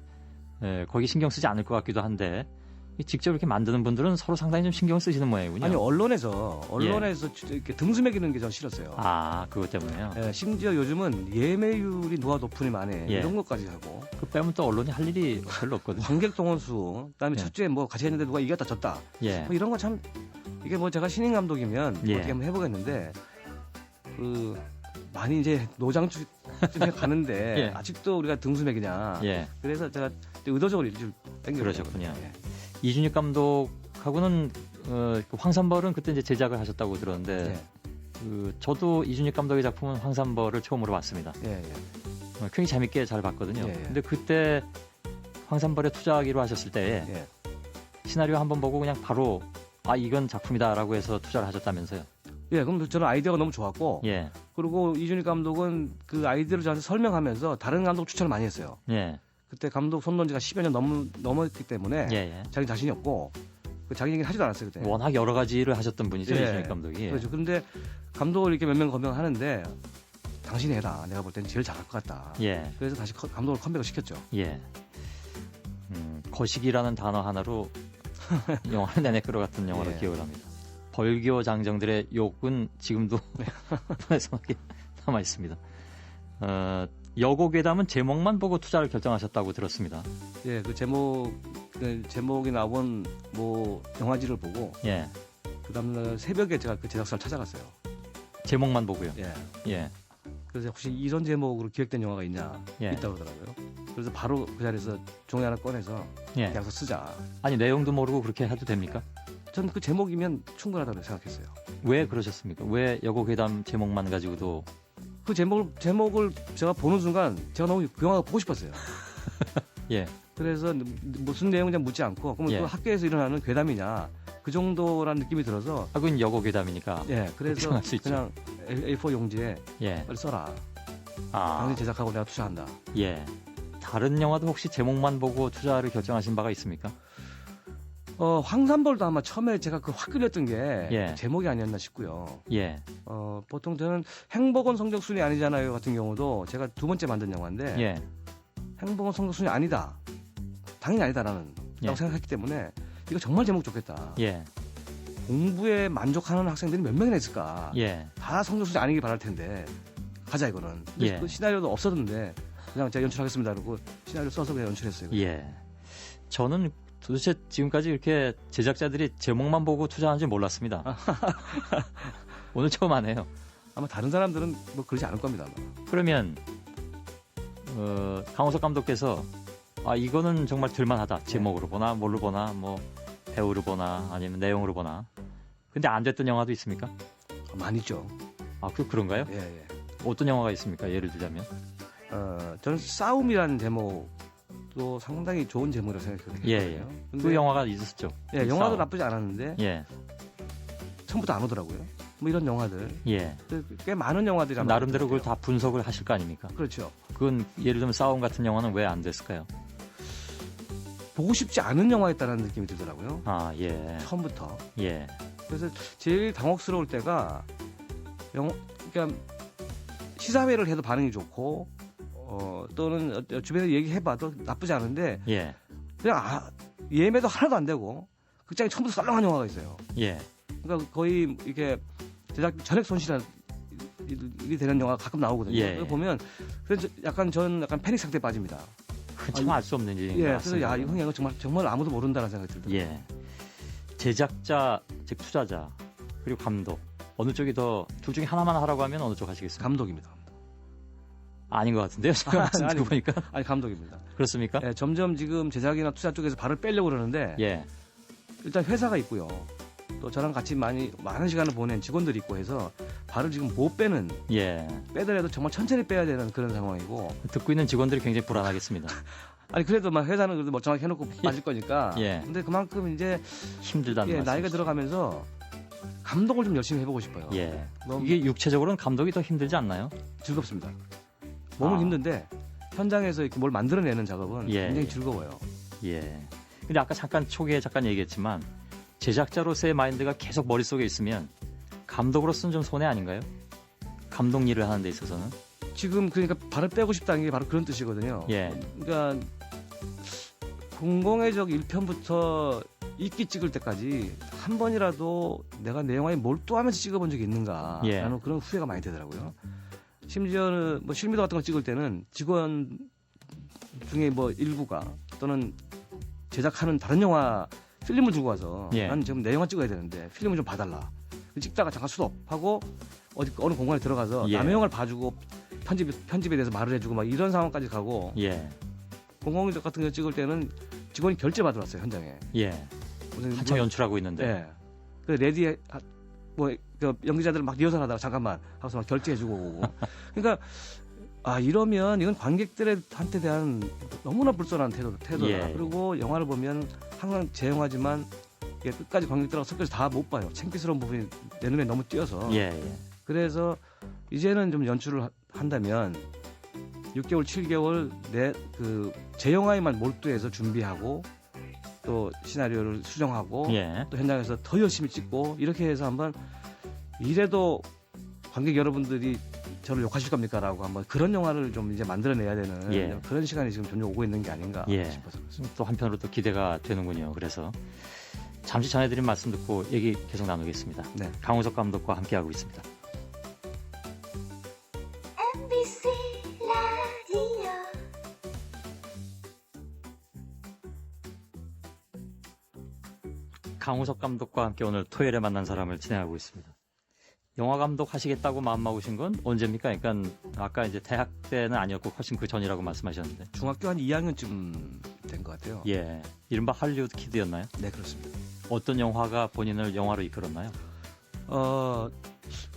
Speaker 14: 거기 신경 쓰지 않을 것 같기도 한데 직접 이렇게 만드는 분들은 서로 상당히 좀 신경을 쓰시는 모양이군요.
Speaker 15: 아니 언론에서 이렇게 등수 매기는 게 전 싫었어요.
Speaker 14: 아, 그것 때문에요.
Speaker 15: 예, 심지어 요즘은 예매율이 누가 높으니 만에
Speaker 14: 예.
Speaker 15: 이런 것까지 하고.
Speaker 14: 그 빼면 또 언론이 할 일이 별로 없거든요.
Speaker 15: 관객 동원수, 그다음에
Speaker 14: 예.
Speaker 15: 첫 주에 뭐 같이 했는데 누가 이겼다 졌다.
Speaker 14: 예.
Speaker 15: 뭐 이런 거 참 이게 뭐 제가 신인 감독이면
Speaker 14: 예.
Speaker 15: 어떻게 한번 해보겠는데 그 많이 이제 노장쯤에 가는데
Speaker 14: 예.
Speaker 15: 아직도 우리가 등수 매기냐.
Speaker 14: 예.
Speaker 15: 그래서 제가 의도적으로 일주일 땡겨.
Speaker 14: 그러셨군요.
Speaker 15: 예.
Speaker 14: 이준익 감독하고는 그 황산벌은 그때 이제 제작을 하셨다고 들었는데
Speaker 15: 예.
Speaker 14: 저도 이준익 감독의 작품은 황산벌을 처음으로 봤습니다.
Speaker 15: 예, 예.
Speaker 14: 굉장히 재밌게 잘 봤거든요.
Speaker 15: 예, 예.
Speaker 14: 근데 그때 황산벌에 투자하기로 하셨을 때
Speaker 15: 예.
Speaker 14: 시나리오 한번 보고 그냥 바로 이건 작품이다라고 해서 투자를 하셨다면서요?
Speaker 15: 예, 그럼 저는 아이디어가 너무 좋았고,
Speaker 14: 예.
Speaker 15: 그리고 이준익 감독은 그 아이디어를 저한테 설명하면서 다른 감독 추천을 많이 했어요.
Speaker 14: 예.
Speaker 15: 그때 감독 손놓은 지가 10여 년 넘었기 때문에
Speaker 14: 예, 예.
Speaker 15: 자기 자신이 없고 자기 얘기를 하지도 않았어요 그때.
Speaker 14: 워낙 여러 가지를 하셨던 분이죠,
Speaker 15: 예.
Speaker 14: 이준익 감독이.
Speaker 15: 그렇죠. 근데 감독을 이렇게 몇 명 검명하는데 당신이 해라. 내가 볼 때는 제일 잘할 것 같다.
Speaker 14: 예.
Speaker 15: 그래서 다시 감독을 컴백을 시켰죠.
Speaker 14: 예. 거식이라는 단어 하나로 영화를 내내 끌어갔던 영화로
Speaker 15: 예.
Speaker 14: 기억을 합니다. 벌교 장정들의 욕은 지금도 손에 남아 있습니다. 여고괴담은 제목만 보고 투자를 결정하셨다고 들었습니다.
Speaker 15: 예, 그 제목이 나온 뭐 영화지를 보고
Speaker 14: 예.
Speaker 15: 그 다음날 새벽에 제가 그 제작사를 찾아갔어요.
Speaker 14: 제목만 보고요.
Speaker 15: 예.
Speaker 14: 예.
Speaker 15: 그래서 혹시 이런 제목으로 기획된 영화가 있냐?
Speaker 14: 예.
Speaker 15: 있다고 그러더라고요. 그래서 바로 그 자리에서 종이 하나 꺼내서
Speaker 14: 예.
Speaker 15: 계약서 쓰자.
Speaker 14: 아니 내용도 모르고 그렇게 해도 됩니까?
Speaker 15: 전 그 제목이면 충분하다고 생각했어요.
Speaker 14: 왜 그러셨습니까? 왜 여고괴담 제목만 가지고도
Speaker 15: 그 제목을 제가 보는 순간 제가 너무 그 영화가 보고 싶었어요.
Speaker 14: 예.
Speaker 15: 그래서 무슨 내용인지 묻지 않고 그러면
Speaker 14: 예.
Speaker 15: 그 학교에서 일어나는 괴담이냐 그 정도라는 느낌이 들어서
Speaker 14: 그건 여고괴담이니까.
Speaker 15: 예. 그래서
Speaker 14: 정할 수 있죠.
Speaker 15: 그냥 A4 용지에
Speaker 14: 예.
Speaker 15: 빨리 써라.
Speaker 14: 아.
Speaker 15: 당신 제작하고 내가 투자한다.
Speaker 14: 예. 다른 영화도 혹시 제목만 보고 투자를 결정하신 바가 있습니까?
Speaker 15: 황산벌도 아마 처음에 제가 그 확 끌렸던 게
Speaker 14: 예.
Speaker 15: 제목이 아니었나 싶고요.
Speaker 14: 예.
Speaker 15: 보통 저는 행복은 성적순이 아니잖아요 같은 경우도 제가 두 번째 만든 영화인데
Speaker 14: 예.
Speaker 15: 행복은 성적순이 아니다. 당연히 아니다라는
Speaker 14: 예.
Speaker 15: 라고 생각했기 때문에 이거 정말 제목 좋겠다.
Speaker 14: 예.
Speaker 15: 공부에 만족하는 학생들이 몇 명이나 있을까.
Speaker 14: 예.
Speaker 15: 다 성적순이 아니길 바랄 텐데 가자 이거는. 근데
Speaker 14: 예.
Speaker 15: 그 시나리오도 없었는데 그냥 제가 연출하겠습니다 그러고 시나리오 써서 그냥 연출했어요.
Speaker 14: 예. 저는 도대체 지금까지 이렇게 제작자들이 제목만 보고 투자하는지 몰랐습니다. 오늘 처음 하네요.
Speaker 15: 아마 다른 사람들은 뭐 그러지 않을 겁니다. 아마.
Speaker 14: 그러면 강호석 감독께서 이거는 정말 들만하다. 제목으로 보나 뭘로 보나 뭐 배우로 보나 아니면 내용으로 보나. 근데 안 됐던 영화도 있습니까?
Speaker 15: 많이 있죠.
Speaker 14: 그런가요?
Speaker 15: 예, 예.
Speaker 14: 어떤 영화가 있습니까? 예를 들자면.
Speaker 15: 저는 싸움이라는 제목도 상당히 좋은 제목이라고 생각했거든요.
Speaker 14: 예, 예. 그 영화가 있었죠.
Speaker 15: 예, 영화도
Speaker 14: 싸움.
Speaker 15: 나쁘지 않았는데
Speaker 14: 예.
Speaker 15: 처음부터 안 오더라고요. 뭐 이런 영화들.
Speaker 14: 예.
Speaker 15: 꽤 많은 영화들이 아마
Speaker 14: 나름대로 그걸 다 분석을 하실 거 아닙니까?
Speaker 15: 그렇죠.
Speaker 14: 그건 예를 들면 싸움 같은 영화는 왜 안 됐을까요?
Speaker 15: 보고 싶지 않은 영화였다는 느낌이 들더라고요.
Speaker 14: 예.
Speaker 15: 처음부터.
Speaker 14: 예.
Speaker 15: 그래서 제일 당혹스러울 때가 그러니까 시사회를 해도 반응이 좋고 또는 주변에 얘기해봐도 나쁘지 않은데
Speaker 14: 예.
Speaker 15: 그냥 예매도 하나도 안 되고 극장에 처음부터 썰렁한 영화가 있어요.
Speaker 14: 예.
Speaker 15: 그러니까 거의 이렇게 제작 전액 손실이 되는 영화가 가끔 나오거든요.
Speaker 14: 예.
Speaker 15: 그걸 보면 그래서 전 약간 패닉 상태에 빠집니다.
Speaker 14: 참 알 수 없는 일인 것
Speaker 15: 예,
Speaker 14: 같습니다.
Speaker 15: 그래서 이거 정말 아무도 모른다는 생각이 들더라고요.
Speaker 14: 예. 제작자, 즉 투자자, 그리고 감독. 어느 쪽이 더 둘 중에 하나만 하라고 하면 어느 쪽 하시겠습니까?
Speaker 15: 감독입니다.
Speaker 14: 아닌 것 같은데요. 제가 말씀 듣고 보니까.
Speaker 15: 아니 감독입니다.
Speaker 14: 그렇습니까?
Speaker 15: 예, 점점 지금 제작이나 투자 쪽에서 발을 빼려고 그러는데
Speaker 14: 예.
Speaker 15: 일단 회사가 있고요. 또 저랑 같이 많은 시간을 보낸 직원들이 있고 해서 발을 지금 못 빼는
Speaker 14: 예.
Speaker 15: 빼더라도 정말 천천히 빼야 되는 그런 상황이고
Speaker 14: 듣고 있는 직원들이 굉장히 불안하겠습니다.
Speaker 15: 아니 그래도 막 회사는 그래도 멀쩡하게 해놓고 빠질 거니까.
Speaker 14: 예.
Speaker 15: 근데 그만큼 이제
Speaker 14: 힘들다는 말씀.
Speaker 15: 나이가 들어가면서 감독을 좀 열심히 해보고 싶어요.
Speaker 14: 예. 이게 육체적으로는 감독이 더 힘들지 않나요?
Speaker 15: 즐겁습니다. 몸은 힘든데 현장에서 이렇게 뭘 만들어내는 작업은
Speaker 14: 예.
Speaker 15: 굉장히 즐거워요.
Speaker 14: 예. 근데 아까 초기에 잠깐 얘기했지만 제작자로서의 마인드가 계속 머릿속에 있으면 감독으로서는 좀 손해 아닌가요? 감독 일을 하는 데 있어서는.
Speaker 15: 지금 그러니까 발을 빼고 싶다는 게 바로 그런 뜻이거든요.
Speaker 14: 예.
Speaker 15: 그러니까 공공의 적 1편부터 읽기 찍을 때까지 한 번이라도 내가 내 영화에 몰두하면서 찍어본 적이 있는가라는
Speaker 14: 예.
Speaker 15: 그런 후회가 많이 되더라고요. 심지어는 뭐 실미도 같은 거 찍을 때는 직원 중에 뭐 일부가 또는 제작하는 다른 영화 필름을 들고 와서
Speaker 14: 예.
Speaker 15: 나는 지금 내 영화 찍어야 되는데 필름을 좀 봐달라. 찍다가 잠깐 스톱하고 어느 공간에 들어가서
Speaker 14: 예.
Speaker 15: 남의 영화를 봐주고 편집에 대해서 말을 해주고 막 이런 상황까지 가고
Speaker 14: 예.
Speaker 15: 공공의적 같은 거 찍을 때는 직원이 결제 받으러 왔어요 현장에.
Speaker 14: 예. 한창 연출하고 있는데.
Speaker 15: 예. 그 레디 뭐 연기자들 막 리허설하다가 잠깐만 하고서 막 결제해주고 오고. 그러니까 이러면 이건 관객들한테 대한 너무나 불손한 태도다.
Speaker 14: 예.
Speaker 15: 그리고 영화를 보면 항상 제 영화지만 이게 끝까지 관객들하고 섞여서 다 못 봐요. 창피스러운 부분이 내 눈에 너무 띄어서.
Speaker 14: 예. 예.
Speaker 15: 그래서 이제는 좀 연출을 한다면 6개월, 7개월 제 영화에만 몰두해서 준비하고 또 시나리오를 수정하고
Speaker 14: 예.
Speaker 15: 또 현장에서 더 열심히 찍고 이렇게 해서 한번 이래도 관객 여러분들이 저를 욕하실 겁니까라고 한번 그런 영화를 좀 이제 만들어내야 되는
Speaker 14: 예.
Speaker 15: 그런 시간이 지금 점점 오고 있는 게 아닌가
Speaker 14: 예.
Speaker 15: 싶어서
Speaker 14: 또 한편으로 또 기대가 되는군요. 그래서 잠시 전해드린 말씀 듣고 얘기 계속 나누겠습니다.
Speaker 15: 네.
Speaker 14: 강우석 감독과 함께하고 있습니다.
Speaker 10: MBC 라디오
Speaker 14: 강우석 감독과 함께 오늘 토요일에 만난 사람을 진행하고 있습니다. 영화 감독 하시겠다고 마음먹으신 건 언제입니까? 그러니까 아까 이제 대학 때는 아니었고 훨씬 그 전이라고 말씀하셨는데.
Speaker 15: 중학교 한 2학년쯤 된 것 같아요.
Speaker 14: 예. 이른바 할리우드 키드였나요?
Speaker 15: 네, 그렇습니다.
Speaker 14: 어떤 영화가 본인을 영화로 이끌었나요?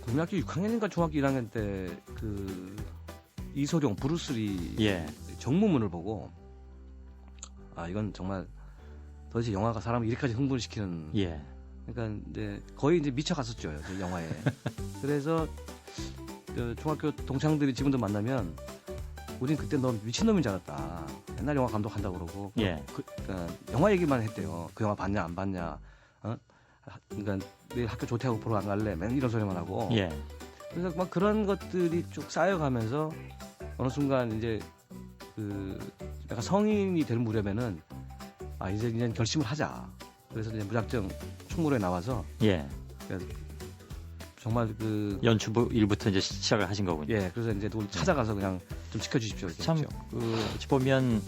Speaker 15: 고등학교 6학년인가 중학교 1학년 때 그 이소룡 브루스리
Speaker 14: 예.
Speaker 15: 정무문을 보고 이건 정말 도대체 영화가 사람을 이렇게까지 흥분시키는.
Speaker 14: 예.
Speaker 15: 그러니까 이제 거의 이제 미쳐갔었죠 영화에. 그래서 중학교 동창들이 지금도 만나면 우린 그때 너 미친놈인 줄 알았다. 옛날 영화 감독한다고 그러고.
Speaker 14: 예.
Speaker 15: 그러니까 영화 얘기만 했대요. 그 영화 봤냐 안 봤냐. 그러니까 내일 학교 조퇴하고 보러 안 갈래. 맨 이런 소리만 하고.
Speaker 14: 예.
Speaker 15: 그래서 막 그런 것들이 쭉 쌓여가면서 어느 순간 이제 약간 성인이 될 무렵에는 이제 결심을 하자. 그래서 이제 무작정 충무로에 나와서
Speaker 14: 예.
Speaker 15: 정말
Speaker 14: 연출부 일부터 이제 시작을 하신 거군요.
Speaker 15: 예. 그래서 이제 누굴 찾아가서 그냥 좀 지켜주십시오. 이렇게
Speaker 14: 참
Speaker 15: 했죠.
Speaker 14: 어찌 보면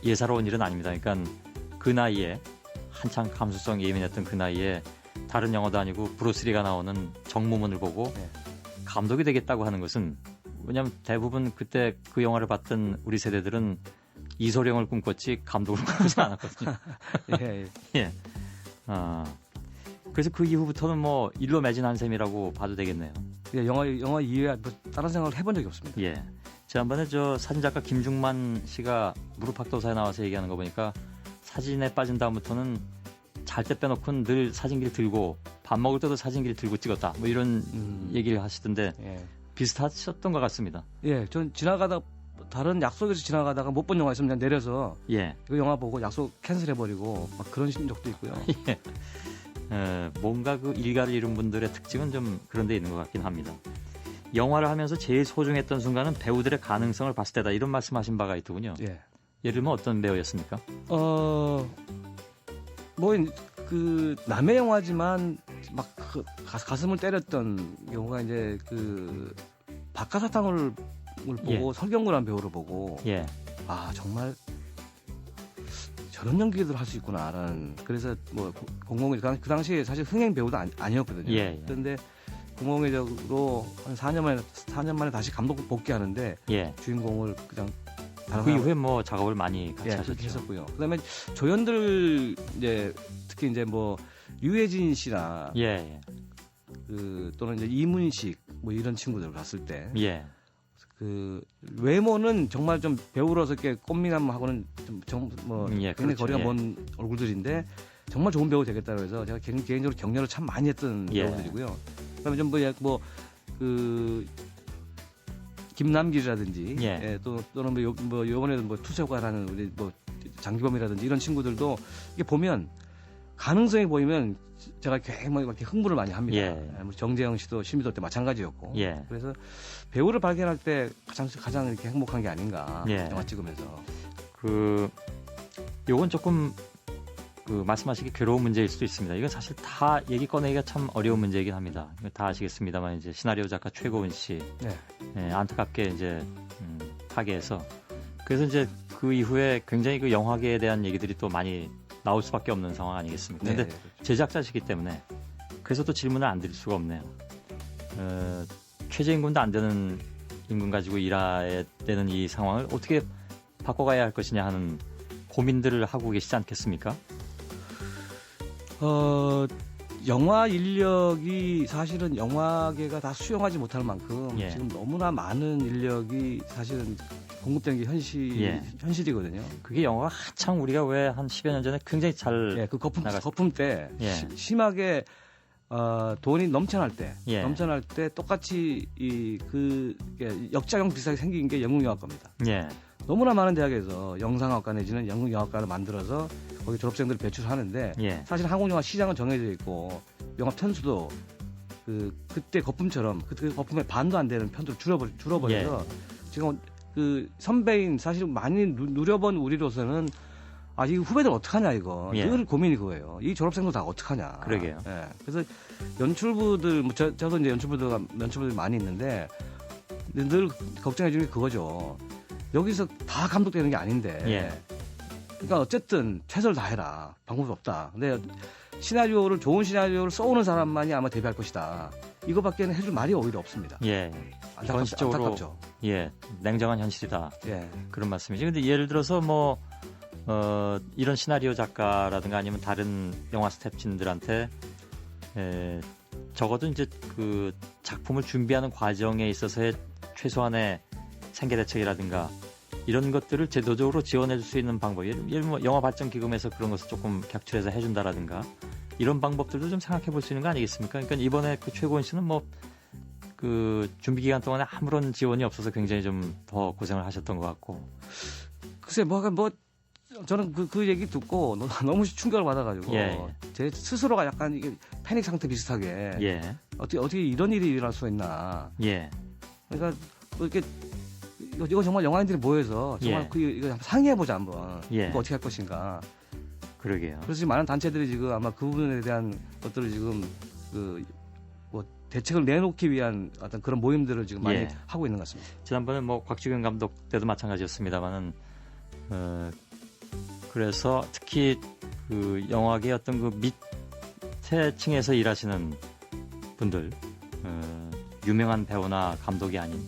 Speaker 14: 예사로운 일은 아닙니다. 그러니까 그 나이에 한창 감수성 예민했던 그 나이에 다른 영화도 아니고 브루스리가 나오는 정무문을 보고
Speaker 15: 네.
Speaker 14: 감독이 되겠다고 하는 것은 왜냐하면 대부분 그때 그 영화를 봤던 우리 세대들은 이소룡을 꿈꿨지 감독을 꿈꾸지 않았거든요.
Speaker 15: 예.
Speaker 14: 예. 그래서 그 이후부터는 뭐 일로 매진한 셈이라고 봐도 되겠네요.
Speaker 15: 예, 영화 이외에 뭐 다른 생각을 해본 적이 없습니다.
Speaker 14: 예. 지난번에 사진작가 김중만 씨가 무릎팍도사에 나와서 얘기하는 거 보니까 사진에 빠진 다음부터는 잘 때 빼놓고는 늘 사진기를 들고 밥 먹을 때도 사진기를 들고 찍었다. 뭐 이런 얘기를 하시던데
Speaker 15: 예.
Speaker 14: 비슷하셨던 것 같습니다.
Speaker 15: 예, 전 다른 약속에서 지나가다가 못 본 영화 있으면 그냥 내려서
Speaker 14: 예.
Speaker 15: 그 영화 보고 약속 캔슬해버리고 막 그런 적도 있고요.
Speaker 14: 예. 뭔가 그 일가를 이룬 분들의 특징은 좀 그런 데 있는 것 같긴 합니다. 영화를 하면서 제일 소중했던 순간은 배우들의 가능성을 봤을 때다. 이런 말씀하신 바가 있더군요.
Speaker 15: 예.
Speaker 14: 예를 들면 어떤 배우였습니까?
Speaker 15: 남의 영화지만 막 가슴을 때렸던 경우가 이제 박하사탕을 보고 설경구라는 배우를 보고
Speaker 14: 예.
Speaker 15: 정말 저런 연기들 할 수 있구나라는. 그래서 뭐 공공의 그 당시에 사실 흥행 배우도 아니었거든요.
Speaker 14: 예.
Speaker 15: 그런데 공공의적으로 한 4년 만에 다시 감독 복귀하는데
Speaker 14: 예.
Speaker 15: 주인공을 그냥
Speaker 14: 그 이후에 뭐 작업을 많이 같이 하셨죠.
Speaker 15: 했었고요. 그다음에 조연들 이제 특히 이제 뭐 유해진 씨나
Speaker 14: 예.
Speaker 15: 또는 이제 이문식 뭐 이런 친구들 봤을 때
Speaker 14: 예.
Speaker 15: 외모는 정말 좀 배우로서 이렇게 꽃미남하고는
Speaker 14: 예,
Speaker 15: 굉장히
Speaker 14: 그렇죠.
Speaker 15: 거리가
Speaker 14: 예.
Speaker 15: 먼 얼굴들인데 정말 좋은 배우 되겠다고 해서 제가 개인적으로 격려를 참 많이 했던
Speaker 14: 예.
Speaker 15: 배우들이고요. 그다음에 좀 김남길이라든지
Speaker 14: 예.
Speaker 15: 또는 요번에도 투자가라는 우리 장기범이라든지 이런 친구들도 이게 보면 가능성이 보이면 제가 굉장히 이렇게 흥분을 많이 합니다.
Speaker 14: 예.
Speaker 15: 정재영 씨도 실미도 때 마찬가지였고.
Speaker 14: 예.
Speaker 15: 그래서 배우를 발견할 때 가장 이렇게 행복한 게 아닌가.
Speaker 14: 예.
Speaker 15: 영화 찍으면서.
Speaker 14: 요건 조금 말씀하시기 괴로운 문제일 수도 있습니다. 이건 사실 다 얘기 꺼내기가 참 어려운 문제이긴 합니다. 다 아시겠습니다만 이제 시나리오 작가 최고은 씨 안타깝게 이제 파괴해서 그래서 이제 그 이후에 굉장히 그 영화계에 대한 얘기들이 또 많이 나올 수밖에 없는 상황 아니겠습니까? 근데
Speaker 15: 그렇죠.
Speaker 14: 제작자시기 때문에 그래서 또 질문을 안 드릴 수가 없네요. 최저임금도 안 되는 임금 가지고 일해야 되는 이 상황을 어떻게 바꿔가야 할 것이냐 하는 고민들을 하고 계시지 않겠습니까?
Speaker 15: 영화 인력이 사실은 영화계가 다 수용하지 못할 만큼
Speaker 14: 예.
Speaker 15: 지금 너무나 많은 인력이 사실은 공급되는 게 현실이거든요.
Speaker 14: 그게 영화가 한창 우리가 왜 한 10여 년 전에 굉장히 잘
Speaker 15: 그 거품 때
Speaker 14: 예.
Speaker 15: 심하게 돈이 넘쳐날 때
Speaker 14: 예.
Speaker 15: 똑같이 역작용 비슷하게 생긴 게 영국영화과입니다.
Speaker 14: 예.
Speaker 15: 너무나 많은 대학에서 영상학과 내지는 영국영화과를 만들어서 거기 졸업생들을 배출하는데
Speaker 14: 예.
Speaker 15: 사실 한국 영화 시장은 정해져 있고 영화 편수도 그때 거품처럼 그 거품의 반도 안 되는 편으로 줄어버려서 지금 그 선배인 사실 많이 누려본 우리로서는 이 후배들 어떡하냐 이거 늘 고민이 그거예요. 이 졸업생들 다 어떡하냐.
Speaker 14: 그러게요.
Speaker 15: 예. 그래서 연출부들 저도 이제 연출부들 많이 있는데 늘 걱정해 주는 게 그거죠. 여기서 다 감독되는 게 아닌데. 그러니까 어쨌든 최선을 다해라. 방법이 없다. 근데 좋은 시나리오를 써오는 사람만이 아마 데뷔할 것이다. 이거밖에는 해줄 말이 오히려 없습니다. 안타깝죠.
Speaker 14: 냉정한 현실이다.
Speaker 15: 예.
Speaker 14: 그런 말씀이죠. 근데 예를 들어서 이런 시나리오 작가라든가 아니면 다른 영화 스태프진들한테 적어도 이제 그 작품을 준비하는 과정에 있어서의 최소한의 생계 대책이라든가 이런 것들을 제도적으로 지원해 줄 수 있는 방법, 예를 들면 영화 발전 기금에서 그런 것을 조금 객출해서 해준다라든가 이런 방법들도 좀 생각해 볼 수 있는 거 아니겠습니까? 그러니까 이번에 그 최고은 씨는 그 준비 기간 동안에 아무런 지원이 없어서 굉장히 좀 더 고생을 하셨던 것 같고.
Speaker 15: 글쎄 저는 그 얘기 듣고 너무 충격을 받아가지고 제 스스로가 약간 이게 패닉 상태 비슷하게 어떻게 이런 일이 일어날 수 있나. 그러니까 이거 정말 영화인들이 모여서 정말 이거 한번 상의해보자 한번. 이거 어떻게 할 것인가.
Speaker 14: 그러게요.
Speaker 15: 그래서 지금 많은 단체들이 지금 아마 그 부분에 대한 것들을 지금 대책을 내놓기 위한 어떤 그런 모임들을 지금 많이 하고 있는 것 같습니다.
Speaker 14: 지난번에 곽주경 감독 때도 마찬가지였습니다만은 그래서 특히 그 영화계 어떤 그 밑에 층에서 일하시는 분들, 유명한 배우나 감독이 아닌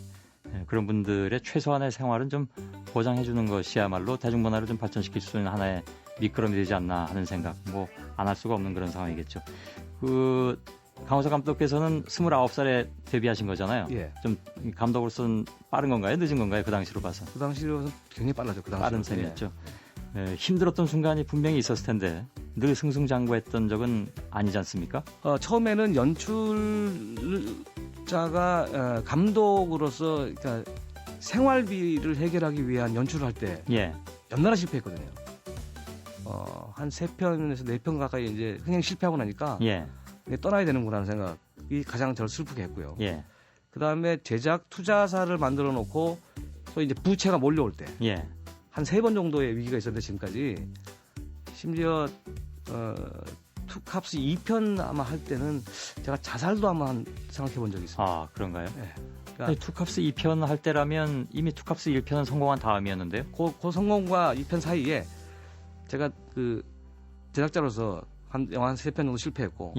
Speaker 14: 그런 분들의 최소한의 생활은 좀 보장해주는 것이야말로 대중문화를 좀 발전시킬 수 있는 하나의 미끄럼이 되지 않나 하는 생각, 안 할 수가 없는 그런 상황이겠죠. 강호석 감독께서는 29살에 데뷔하신 거잖아요. 좀 감독으로서는 빠른 건가요? 늦은 건가요? 그 당시로 봐서.
Speaker 15: 그 당시로는 굉장히 빨라죠.
Speaker 14: 빠른 셈이었죠. 힘들었던 순간이 분명히 있었을 텐데 늘 승승장구했던 적은 아니지 않습니까?
Speaker 15: 처음에는 연출자가 감독으로서 그러니까 생활비를 해결하기 위한 연출을 할 때 연달아 실패했거든요. 한 3편에서 4편 가까이 이제 흥행 실패하고 나니까 떠나야 되는구나라는 생각이 가장 저를 슬프게 했고요. 그 다음에 제작 투자사를 만들어 놓고 또 이제 부채가 몰려올 때 한 3번 정도의 위기가 있었는데 지금까지 심지어 투캅스 2편 아마 할 때는 제가 자살도 한번 생각해 본 적이 있습니다.
Speaker 14: 아, 그런가요? 그러니까 투캅스 2편 할 때라면 이미 투캅스 1편은 성공한 다음이었는데요.
Speaker 15: 그 성공과 2편 사이에 제가 그 제작자로서 영화 한 3편 정도 실패했고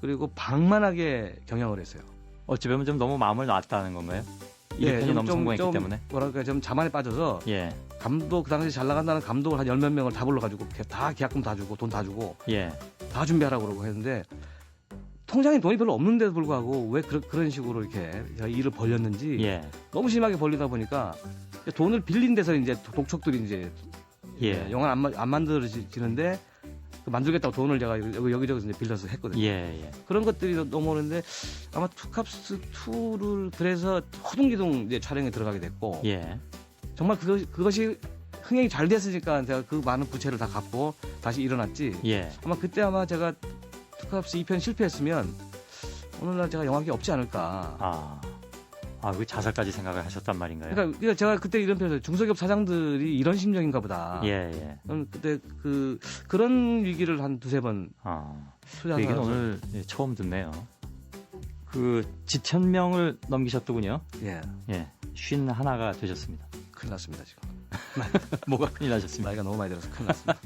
Speaker 15: 그리고 방만하게 경영을 했어요.
Speaker 14: 어찌 보면 좀 너무 마음을 놨다는 건가요? 1편이 너무 성공했기 때문에.
Speaker 15: 뭐랄까 좀 자만에 빠져서 감독 그 당시 잘 나간다는 감독을 한 10몇 명을 다 불러가지고 다 계약금 다 주고 돈 다 주고 다 준비하라고 그러고 했는데 통장에 돈이 별로 없는데도 불구하고 왜 그런 식으로 이렇게 일을 벌렸는지 너무 심하게 벌리다 보니까 돈을 빌린 데서 이제 독촉들이 이제 영화는 안 만들어지는데 만들겠다고 돈을 제가 여기저기서 이제 빌려서 했거든요. 그런 것들이 넘어오는데 아마 투캅스 2를 그래서 허둥지둥 이제 촬영에 들어가게 됐고 정말 그것이 흥행이 잘 됐으니까 제가 그 많은 부채를 다 갚고 다시 일어났지. 아마 그때 아마 제가 투캅스 2편 실패했으면 오늘날 제가 영화계 없지 않을까.
Speaker 14: 아, 그 자살까지 생각을 하셨단 말인가요?
Speaker 15: 그러니까 제가 그때 이런 표현을 중소기업 사장들이 이런 심정인가 보다.
Speaker 14: 예, 예.
Speaker 15: 그때 그런 위기를 한 두세 번.
Speaker 14: 그 얘기는 오늘 처음 듣네요. 그 지천명을 넘기셨더군요.
Speaker 15: 예.
Speaker 14: 예. 51가 되셨습니다.
Speaker 15: 큰일 났습니다, 지금.
Speaker 14: 뭐가 큰일 나셨습니까?
Speaker 15: 나이가 너무 많이 들어서 큰일 났습니다.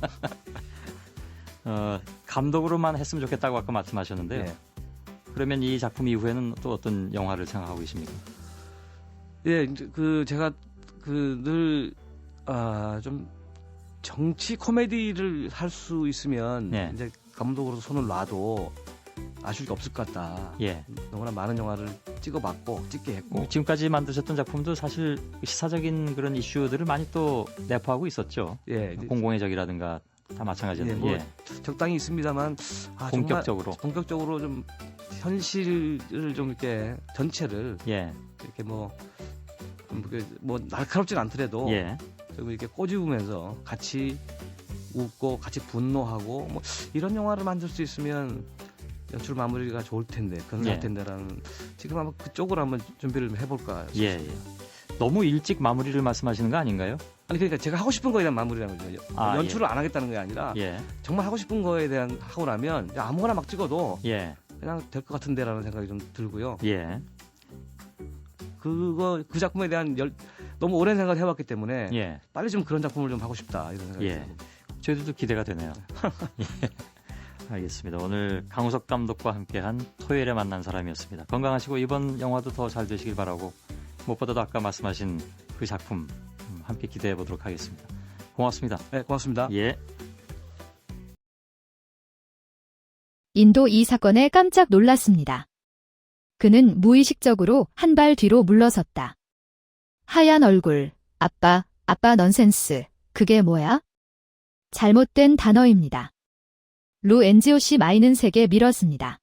Speaker 14: 감독으로만 했으면 좋겠다고 아까 말씀하셨는데요.
Speaker 15: 예.
Speaker 14: 그러면 이 작품 이후에는 또 어떤 영화를 생각하고 계십니까?
Speaker 15: 예, 이제 제가 늘 좀 정치 코미디를 할 수 있으면
Speaker 14: 예.
Speaker 15: 이제 감독으로서 손을 놔도 아쉬울 게 없을 것 같다.
Speaker 14: 예.
Speaker 15: 너무나 많은 영화를 찍게 했고.
Speaker 14: 지금까지 만드셨던 작품도 사실 시사적인 그런 이슈들을 많이 또 내포하고 있었죠.
Speaker 15: 예.
Speaker 14: 공공의 적이라든가 다 마찬가지였는데.
Speaker 15: 뭐 적당히 있습니다만 본격적으로 좀 현실을 좀 이렇게 전체를 이렇게 뭐 날카롭진 않더라도 좀 이렇게 꼬집으면서 같이 웃고 같이 분노하고 뭐 이런 영화를 만들 수 있으면 연출 마무리가 좋을 텐데 건강할 텐데라는 지금 한번 그쪽으로 한번 준비를 좀 해볼까 싶습니다.
Speaker 14: 예. 너무 일찍 마무리를 말씀하시는 거 아닌가요?
Speaker 15: 아니 그러니까 제가 하고 싶은 거에 대한 마무리라는 거죠. 연출을 안 하겠다는 게 아니라 정말 하고 싶은 거에 대한 하고 나면 아무거나 막 찍어도 그냥 될 것 같은데라는 생각이 좀 들고요. 그 작품에 대한 너무 오랜 생각을 해왔기 때문에 빨리 좀 그런 작품을 좀 하고 싶다 이런 생각이 듭니다.
Speaker 14: 저희들도 기대가 되네요. 알겠습니다. 오늘 강우석 감독과 함께한 토요일에 만난 사람이었습니다. 건강하시고 이번 영화도 더 잘 되시길 바라고 무엇보다도 아까 말씀하신 그 작품 함께 기대해 보도록 하겠습니다. 고맙습니다.
Speaker 15: 네, 고맙습니다.
Speaker 14: 예.
Speaker 3: 인도 이 사건에 깜짝 놀랐습니다. 그는 무의식적으로 한 발 뒤로 물러섰다. 하얀 얼굴, 아빠 넌센스, 그게 뭐야? 잘못된 단어입니다. 루 엔지오씨 마이는 세게 밀었습니다.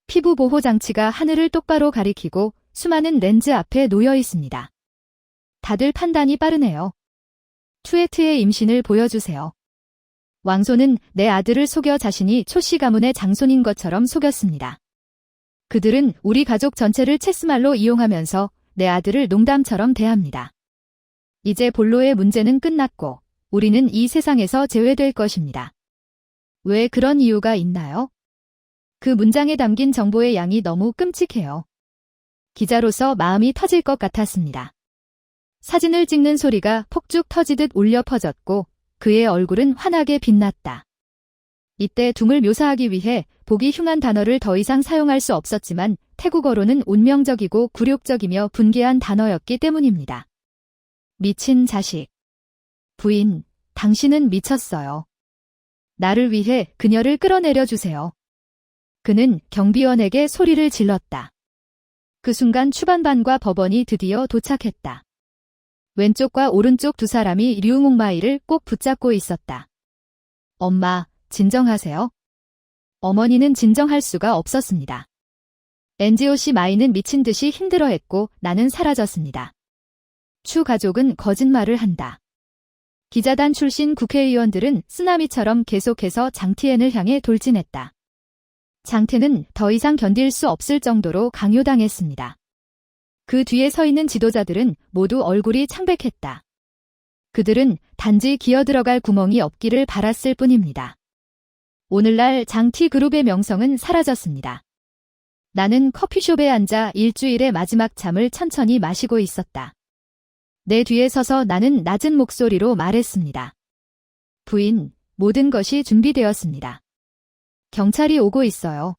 Speaker 3: 피부 보호 장치가 하늘을 똑바로 가리키고 수많은 렌즈 앞에 놓여 있습니다. 다들 판단이 빠르네요. 투에트의 임신을 보여주세요. 왕소는 내 아들을 속여 자신이 초씨 가문의 장손인 것처럼 속였습니다. 그들은 우리 가족 전체를 체스말로 이용하면서 내 아들을 농담처럼 대합니다. 이제 본로의 문제는 끝났고 우리는 이 세상에서 제외될 것입니다. 왜 그런 이유가 있나요? 그 문장에 담긴 정보의 양이 너무 끔찍해요. 기자로서 마음이 터질 것 같았습니다. 사진을 찍는 소리가 폭죽 터지듯 울려 퍼졌고 그의 얼굴은 환하게 빛났다. 이때 둥을 묘사하기 위해 보기 흉한 단어를 더 이상 사용할 수 없었지만 태국어로는 운명적이고 굴욕적이며 분개한 단어였기 때문입니다. 미친 자식. 부인, 당신은 미쳤어요. 나를 위해 그녀를 끌어내려 주세요. 그는 경비원에게 소리를 질렀다. 그 순간 추반반과 법원이 드디어 도착했다. 왼쪽과 오른쪽 두 사람이 류몽마이를 꼭 붙잡고 있었다. 엄마, 진정하세요. 어머니는 진정할 수가 없었습니다. 엔지오씨 마이는 미친 듯이 힘들어했고 나는 사라졌습니다. 추 가족은 거짓말을 한다. 기자단 출신 국회의원들은 쓰나미처럼 계속해서 장티엔을 향해 돌진했다. 장태는 더 이상 견딜 수 없을 정도로 강요당했습니다. 그 뒤에 서 있는 지도자들은 모두 얼굴이 창백했다. 그들은 단지 기어들어갈 구멍이 없기를 바랐을 뿐입니다. 오늘날 장티 그룹의 명성은 사라졌습니다. 나는 커피숍에 앉아 일주일의 마지막 잠을 천천히 마시고 있었다. 내 뒤에 서서 나는 낮은 목소리로 말했습니다. 부인, 모든 것이 준비되었습니다. 경찰이 오고 있어요.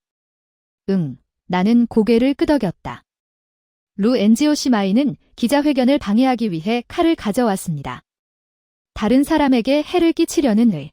Speaker 3: 응, 나는 고개를 끄덕였다. 루 엔지오씨 마이는 기자회견을 방해하기 위해 칼을 가져왔습니다. 다른 사람에게 해를 끼치려는 의.